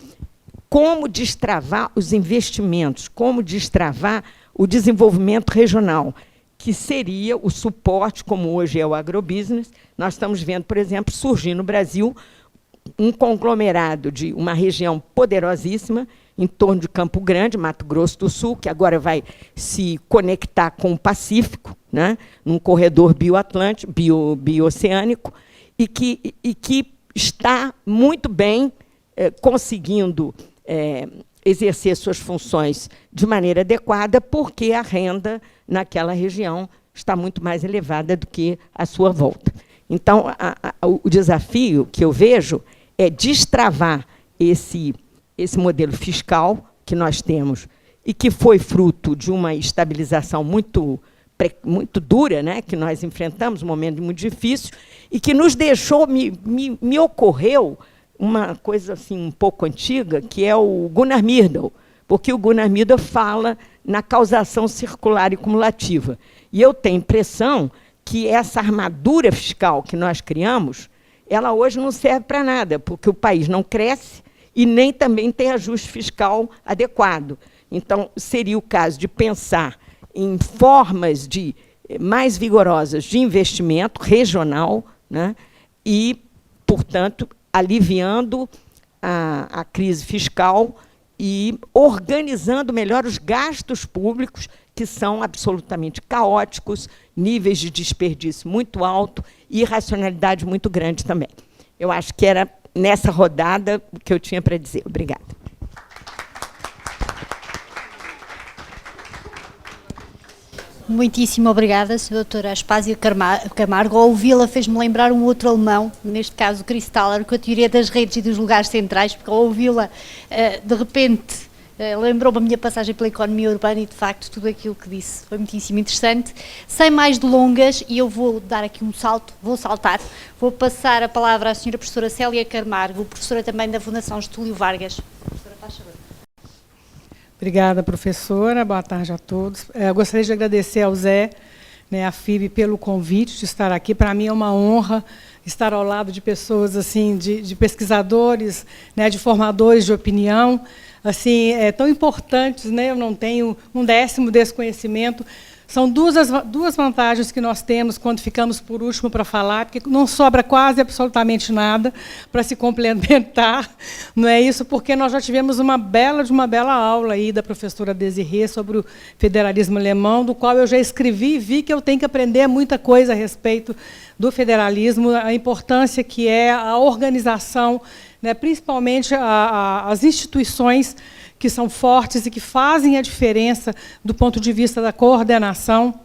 S6: como destravar os investimentos, como destravar o desenvolvimento regional, que seria o suporte, como hoje é o agrobusiness. Nós estamos vendo, por exemplo, surgir no Brasil um conglomerado de uma região poderosíssima, em torno de Campo Grande, Mato Grosso do Sul, que agora vai se conectar com o Pacífico, né, num corredor bioatlântico, bioceânico, e que está muito bem conseguindo exercer suas funções de maneira adequada, porque a renda naquela região está muito mais elevada do que à sua volta. Então, o desafio que eu vejo é destravar esse modelo fiscal que nós temos e que foi fruto de uma estabilização muito dura, né, que nós enfrentamos, um momento muito difícil, e que nos deixou, me ocorreu uma coisa assim, um pouco antiga, que é o Gunnar Myrdal, porque o Gunnar Myrdal fala na causação circular e cumulativa. E eu tenho a impressão que essa armadura fiscal que nós criamos, ela hoje não serve para nada, porque o país não cresce e nem também tem ajuste fiscal adequado. Então, seria o caso de pensar em formas mais vigorosas de investimento regional, né, e, portanto, aliviando a crise fiscal e organizando melhor os gastos públicos, que são absolutamente caóticos, níveis de desperdício muito alto e irracionalidade muito grande também. Eu acho que era nessa rodada o que eu tinha para dizer. Obrigada.
S2: Muitíssimo obrigada, doutora Aspásia Camargo. A ouvi-la fez-me lembrar um outro alemão, neste caso Chris Thaler, com a teoria das redes e dos lugares centrais, porque ao ouvi-la, de repente, Lembrou-me a minha passagem pela economia urbana e, de facto, tudo aquilo que disse foi muitíssimo interessante. Sem mais delongas, e eu vou dar aqui um salto, vou passar a palavra à senhora professora Célia Camargo, professora também da Fundação Getúlio Vargas. Professora, faz favor.
S7: Obrigada, professora. Boa tarde a todos. Eu gostaria de agradecer ao Zé, né, à FIB, pelo convite de estar aqui. Para mim é uma honra estar ao lado de pessoas assim, de pesquisadores, né, de formadores de opinião, assim, tão importantes, né? Eu não tenho um décimo desse conhecimento. São duas vantagens que nós temos quando ficamos por último para falar, porque não sobra quase absolutamente nada para se complementar, não é isso? Porque nós já tivemos uma bela aula aí da professora Desirê sobre o federalismo alemão, do qual eu já escrevi e vi que eu tenho que aprender muita coisa a respeito do federalismo, a importância que é a organização, né, principalmente as instituições que são fortes e que fazem a diferença do ponto de vista da coordenação.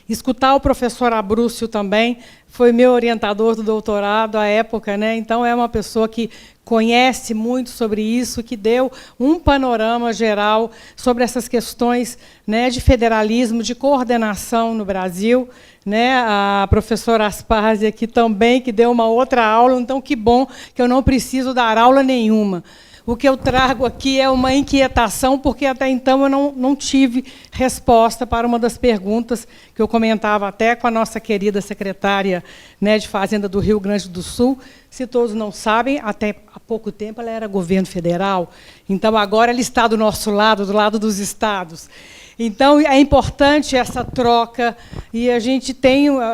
S7: Escutar o professor Abrúcio também, foi meu orientador do doutorado à época, né? Então é uma pessoa que conhece muito sobre isso, que deu um panorama geral sobre essas questões, né, de federalismo, de coordenação no Brasil, né? A professora Aspásia aqui também, que deu uma outra aula, então que bom que eu não preciso dar aula nenhuma. O que eu trago aqui é uma inquietação, porque até então eu não tive resposta para uma das perguntas que eu comentava até com a nossa querida secretária, né, de Fazenda do Rio Grande do Sul. Se todos não sabem, até há pouco tempo ela era governo federal, então agora ela está do nosso lado, do lado dos estados. Então, é importante essa troca, e a gente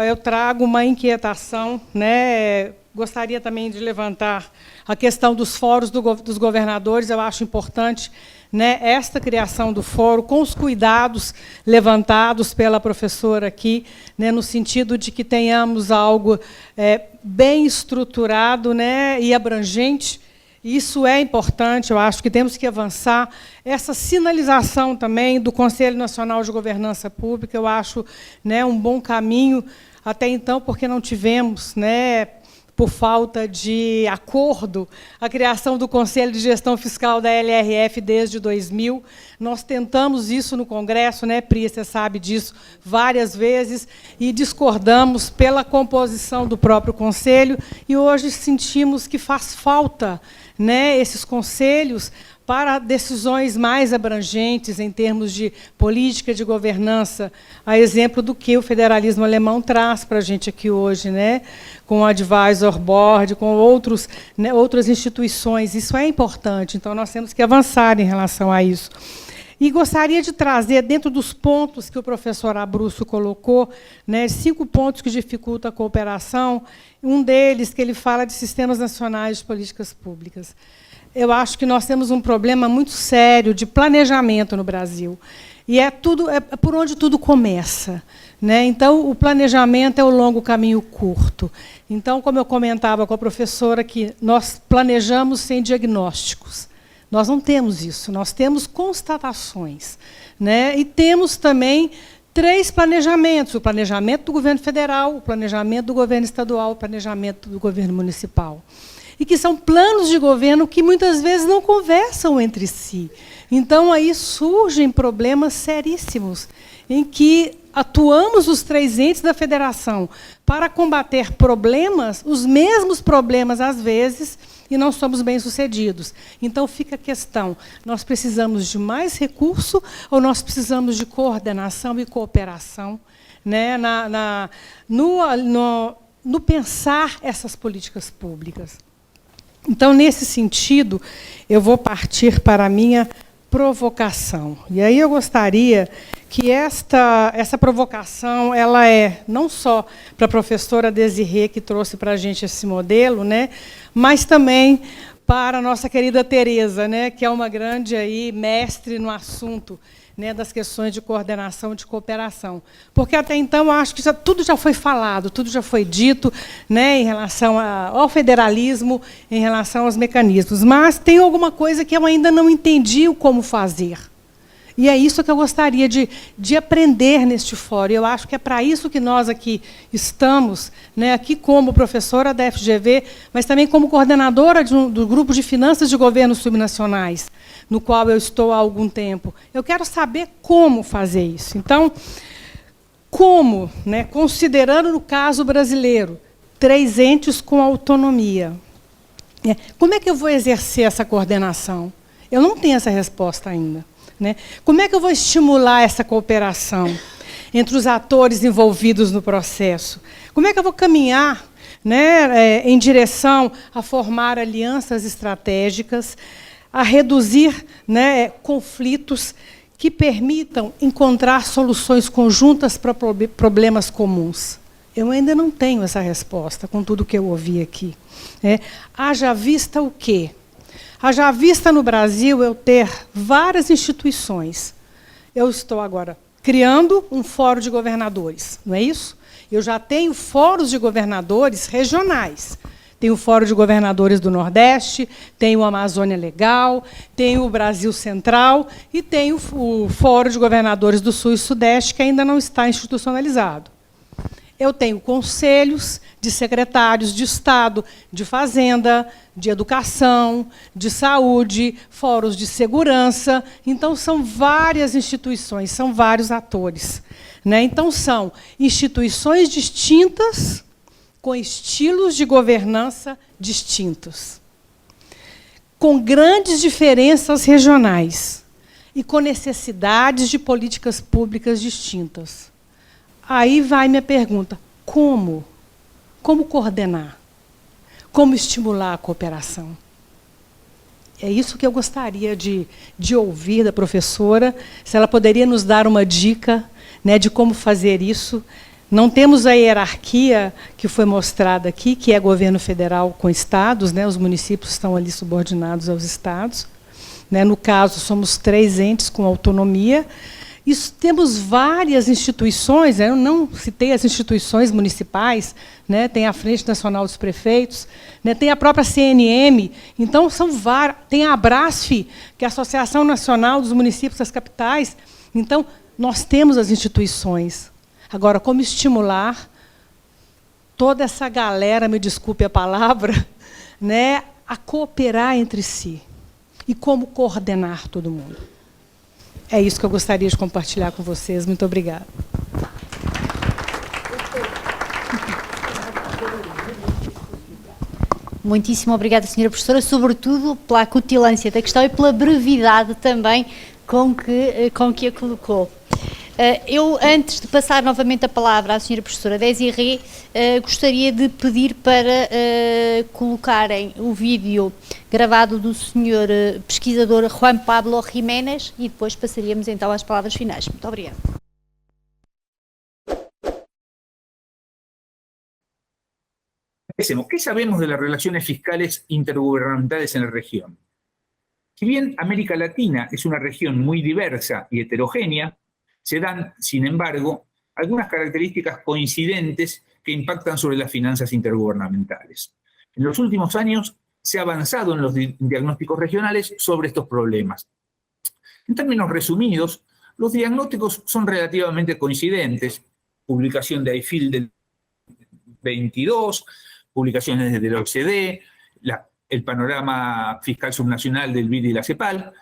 S7: eu trago uma inquietação, né? Gostaria também de levantar a questão dos fóruns dos governadores. Eu acho importante, né, esta criação do fórum, com os cuidados levantados pela professora aqui, né, no sentido de que tenhamos algo bem estruturado, né, e abrangente. Isso é importante, eu acho que temos que avançar. Essa sinalização também do Conselho Nacional de Governança Pública, eu acho, né, um bom caminho até então, porque não tivemos, né, por falta de acordo, a criação do Conselho de Gestão Fiscal da LRF desde 2000. Nós tentamos isso no Congresso, né, Pri, você sabe disso, várias vezes, e discordamos pela composição do próprio Conselho, e hoje sentimos que faz falta, né, esses conselhos para decisões mais abrangentes em termos de política de governança, a exemplo do que o federalismo alemão traz para a gente aqui hoje, né? Com o Advisor Board, com outras instituições. Isso é importante, então nós temos que avançar em relação a isso. E gostaria de trazer, dentro dos pontos que o professor Abrúcio colocou, né, 5 pontos que dificultam a cooperação, um deles que ele fala de sistemas nacionais de políticas públicas. Eu acho que nós temos um problema muito sério de planejamento no Brasil. E é por onde tudo começa, né? Então, o planejamento é o longo caminho curto. Então, como eu comentava com a professora, que nós planejamos sem diagnósticos. Nós não temos isso, nós temos constatações, né? E temos também 3 planejamentos: o planejamento do governo federal, o planejamento do governo estadual, o planejamento do governo municipal. E que são planos de governo que muitas vezes não conversam entre si. Então, aí surgem problemas seríssimos, em que atuamos os 3 entes da federação para combater problemas, os mesmos problemas às vezes, e não somos bem-sucedidos. Então, fica a questão: nós precisamos de mais recurso ou nós precisamos de coordenação e cooperação, né, no pensar essas políticas públicas? Então, nesse sentido, eu vou partir para a minha provocação. E aí eu gostaria que essa provocação ela é não só para a professora Desirê, que trouxe para a gente esse modelo, né, mas também para a nossa querida Tereza, né, que é uma grande aí mestre no assunto, né, das questões de coordenação e de cooperação. Porque até então eu acho que tudo já foi falado, tudo já foi dito, né, em relação ao federalismo, em relação aos mecanismos. Mas tem alguma coisa que eu ainda não entendi o como fazer. E é isso que eu gostaria de aprender neste fórum. Eu acho que é para isso que nós aqui estamos, né, aqui como professora da FGV, mas também como coordenadora do grupo de finanças de governos subnacionais, no qual eu estou há algum tempo. Eu quero saber como fazer isso. Então, como, né, considerando no caso brasileiro, 3 entes com autonomia, como é que eu vou exercer essa coordenação? Eu não tenho essa resposta ainda. Né? Como é que eu vou estimular essa cooperação entre os atores envolvidos no processo? Como é que eu vou caminhar, né, em direção a formar alianças estratégicas, a reduzir, né, conflitos que permitam encontrar soluções conjuntas para problemas comuns? Eu ainda não tenho essa resposta com tudo que eu ouvi aqui. Né? Haja vista o quê? Haja vista no Brasil eu ter várias instituições. Eu estou agora criando um fórum de governadores, não é isso? Eu já tenho fóruns de governadores regionais. Tenho o Fórum de Governadores do Nordeste, tenho o Amazônia Legal, tenho o Brasil Central e tenho o Fórum de Governadores do Sul e Sudeste, que ainda não está institucionalizado. Eu tenho conselhos de secretários de Estado, de Fazenda, de Educação, de Saúde, fóruns de segurança. Então, são várias instituições, são vários atores. Né? Então, são instituições distintas, com estilos de governança distintos, com grandes diferenças regionais e com necessidades de políticas públicas distintas. Aí vai minha pergunta: como? Como coordenar? Como estimular a cooperação? É isso que eu gostaria de ouvir da professora, se ela poderia nos dar uma dica, né, de como fazer isso. Não temos a hierarquia que foi mostrada aqui, que é governo federal com estados, né, os municípios estão ali subordinados aos estados. Né, no caso, somos 3 entes com autonomia. Isso, temos várias instituições, eu não citei as instituições municipais, né, tem a Frente Nacional dos Prefeitos, né, tem a própria CNM, então são várias, tem a Abrasf, que é a Associação Nacional dos Municípios das Capitais. Então, nós temos as instituições. Agora, como estimular toda essa galera, me desculpe a palavra, né, a cooperar entre si? E como coordenar todo mundo? É isso que eu gostaria de compartilhar com vocês. Muito obrigada.
S2: Muitíssimo obrigada, senhora professora, sobretudo pela acutilância da questão e pela brevidade também com que a colocou. Eu, antes de passar novamente a palavra à senhora professora Desiré, gostaria de pedir para colocarem o vídeo gravado do senhor pesquisador Juan Pablo Jiménez e depois passaríamos então às palavras finais. Muito obrigada.
S8: ¿Qué sabemos de las relaciones fiscales intergubernamentales en la región? Si bien América Latina es una región muy diversa y heterogénea, se dan, sin embargo, algunas características coincidentes que impactan sobre las finanzas intergubernamentales. En los últimos años se ha avanzado en los diagnósticos regionales sobre estos problemas. En términos resumidos, los diagnósticos son relativamente coincidentes. Publicación de IFIL del 22, publicaciones de la OCDE, el panorama fiscal subnacional del BID y la CEPAL,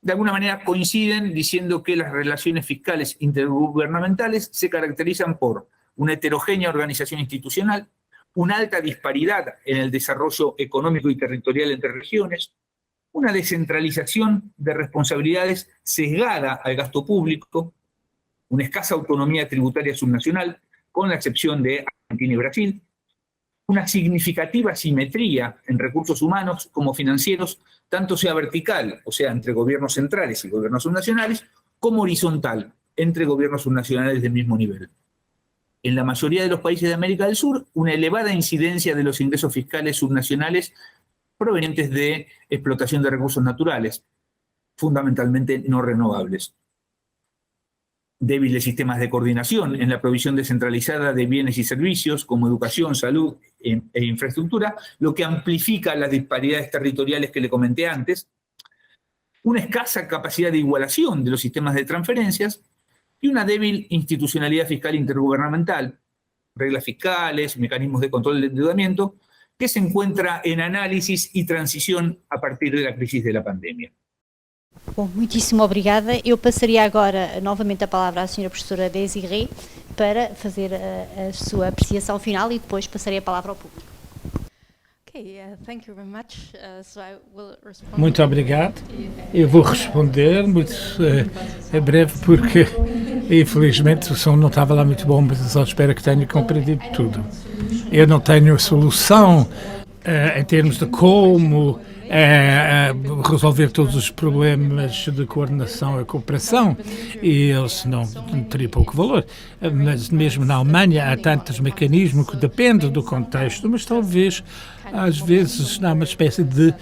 S8: de alguna manera coinciden diciendo que las relaciones fiscales intergubernamentales se caracterizan por una heterogénea organización institucional, una alta disparidad en el desarrollo económico y territorial entre regiones, una descentralización de responsabilidades sesgada al gasto público, una escasa autonomía tributaria subnacional, con la excepción de Argentina y Brasil, una significativa simetría en recursos humanos como financieros, tanto sea vertical, o sea, entre gobiernos centrales y gobiernos subnacionales, como horizontal, entre gobiernos subnacionales del mismo nivel. En la mayoría de los países de América del Sur, una elevada incidencia de los ingresos fiscales subnacionales provenientes de explotación de recursos naturales, fundamentalmente no renovables. Débiles sistemas de coordinación en la provisión descentralizada de bienes y servicios como educación, salud e infraestructura, lo que amplifica las disparidades territoriales que le comenté antes. una escasa capacidad de igualación de los sistemas de transferencias y una débil institucionalidad fiscal intergubernamental, reglas fiscales, mecanismos de control del endeudamiento, que se encuentra en análisis y transición a partir de la crisis de la pandemia.
S2: Bom, muitíssimo obrigada. Eu passaria agora novamente a palavra à senhora professora Desirée para fazer a sua apreciação final e depois passarei a palavra ao público.
S9: Muito obrigado. Eu vou responder muito breve porque, infelizmente, o som não estava lá muito bom, mas eu só espero que tenha compreendido tudo. Eu não tenho solução em termos de como resolver todos os problemas de coordenação e cooperação, e eles não teriam pouco valor. Mas mesmo na Alemanha há tantos mecanismos que dependem do contexto, mas talvez às vezes há uma espécie de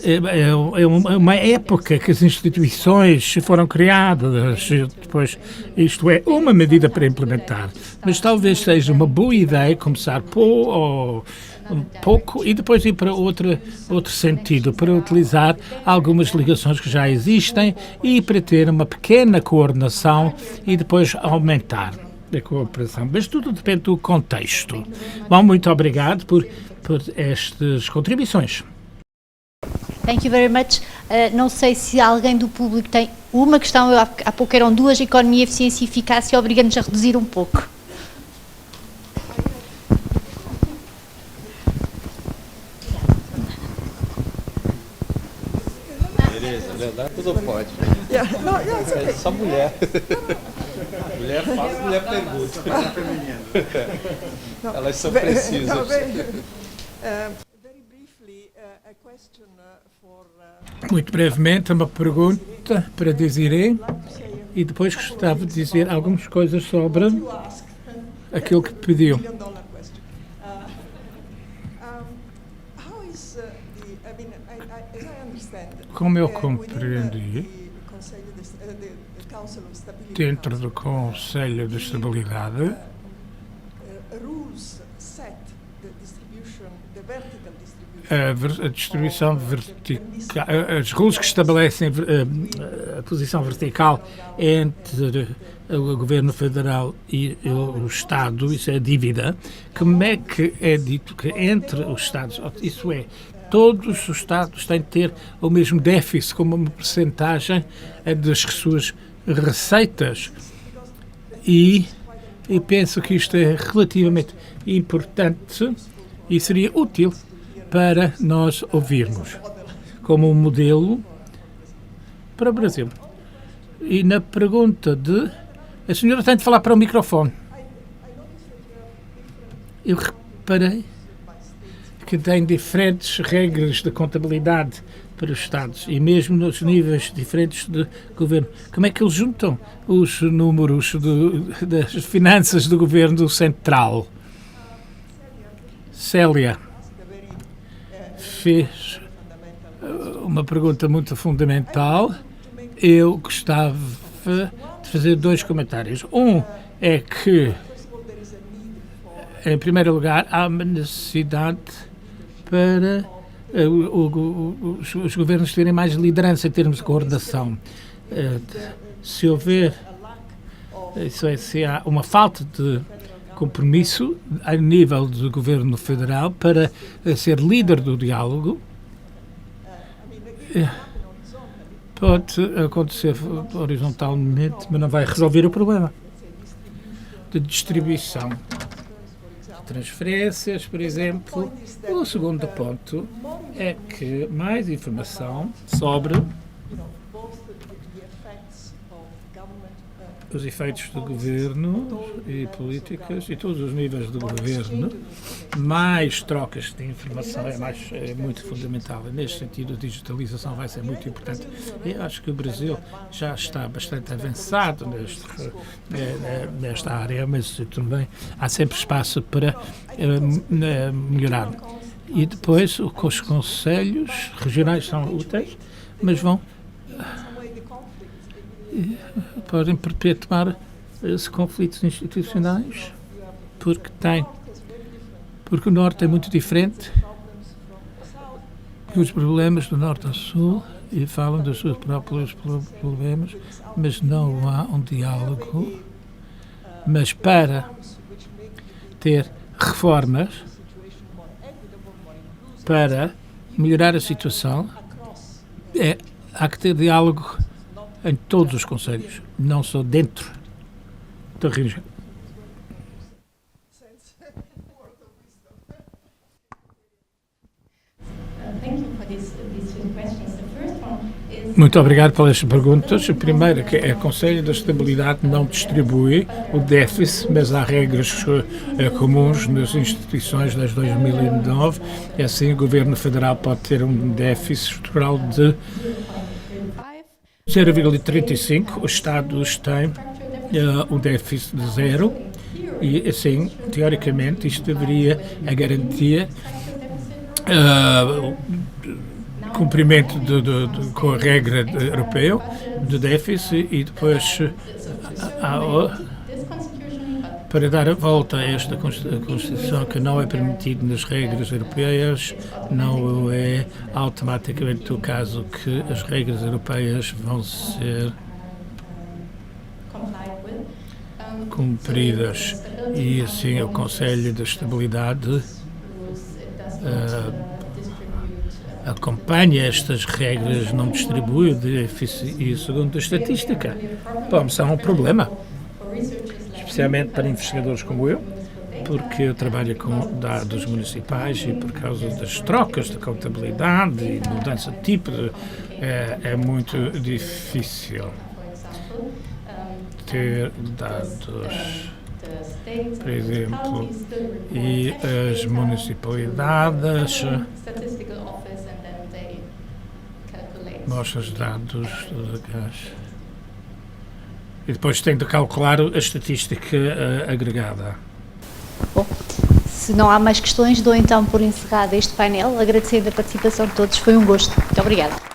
S9: é uma época que as instituições foram criadas, depois isto é uma medida para implementar, mas talvez seja uma boa ideia começar um pouco e depois ir para outro sentido, para utilizar algumas ligações que já existem e para ter uma pequena coordenação e depois aumentar a cooperação. Mas tudo depende do contexto. Bom, muito obrigado por estas contribuições.
S2: Thank you very much. Não sei se alguém do público tem uma questão. Há pouco eram duas: economia, eficiência e eficácia, obrigando-nos a reduzir um pouco.
S10: Tereza, tudo pode. É só mulher. Mulher faz, mulher pergunta. Elas são precisas.
S9: Muito brevemente, uma pergunta para Desirée e depois gostava de dizer algumas coisas sobre aquilo que pediu. Como eu compreendi, dentro do Conselho de Estabilidade, a distribuição vertical, os rules que estabelecem a posição vertical entre o Governo Federal e o Estado, isso é a dívida. Como é que é dito que entre os Estados, isso é, todos os Estados têm de ter o mesmo déficit como uma percentagem das suas receitas? E penso que isto é relativamente importante e seria útil para nós ouvirmos como um modelo para o Brasil. E na pergunta a senhora tem de falar para o microfone. Eu reparei que tem diferentes regras de contabilidade para os Estados e mesmo nos níveis diferentes de governo. Como é que eles juntam os números das finanças do governo central? Célia fez uma pergunta muito fundamental. Eu gostava de fazer dois comentários. Um é que, em primeiro lugar, há uma necessidade para os governos terem mais liderança em termos de coordenação. Se houver, se há uma falta de compromisso a nível do governo federal para ser líder do diálogo, pode acontecer horizontalmente, mas não vai resolver o problema de distribuição de transferências, por exemplo. O segundo ponto é que mais informação sobre os efeitos do governo e políticas e todos os níveis do governo, mais trocas de informação é muito fundamental. E neste sentido, a digitalização vai ser muito importante. Eu acho que o Brasil já está bastante avançado nesta área, mas também há sempre espaço para melhorar. E depois, os conselhos regionais são úteis, mas podem perpetuar esses conflitos institucionais, porque o Norte é muito diferente os problemas do norte ao sul e falam dos seus próprios problemas, mas não há um diálogo. Mas para ter reformas, para melhorar a situação, há que ter diálogo em todos os concelhos, não só dentro da região. Muito obrigado pelas perguntas. A primeira, que é o Conselho da Estabilidade não distribui o déficit, mas há regras comuns nas instituições desde 2009. E assim o Governo Federal pode ter um déficit estrutural de 0,35, os Estados têm um déficit de 0 e assim, teoricamente, isto deveria a garantia cumprimento com a regra europeia de déficit e depois para dar a volta a esta Constituição que não é permitido nas regras europeias, não é automaticamente o caso que as regras europeias vão ser cumpridas e assim o Conselho de Estabilidade acompanha estas regras, não distribui o déficit e, segundo a estatística, são um problema, especialmente para investigadores como eu, porque eu trabalho com dados municipais e por causa das trocas de contabilidade e mudança de tipo, é muito difícil ter dados, por exemplo, e as municipalidades mostram os dados do gás. E depois tem de calcular a estatística agregada.
S2: Bom, se não há mais questões, dou então por encerrado este painel, agradecendo a participação de todos. Foi um gosto. Muito obrigada.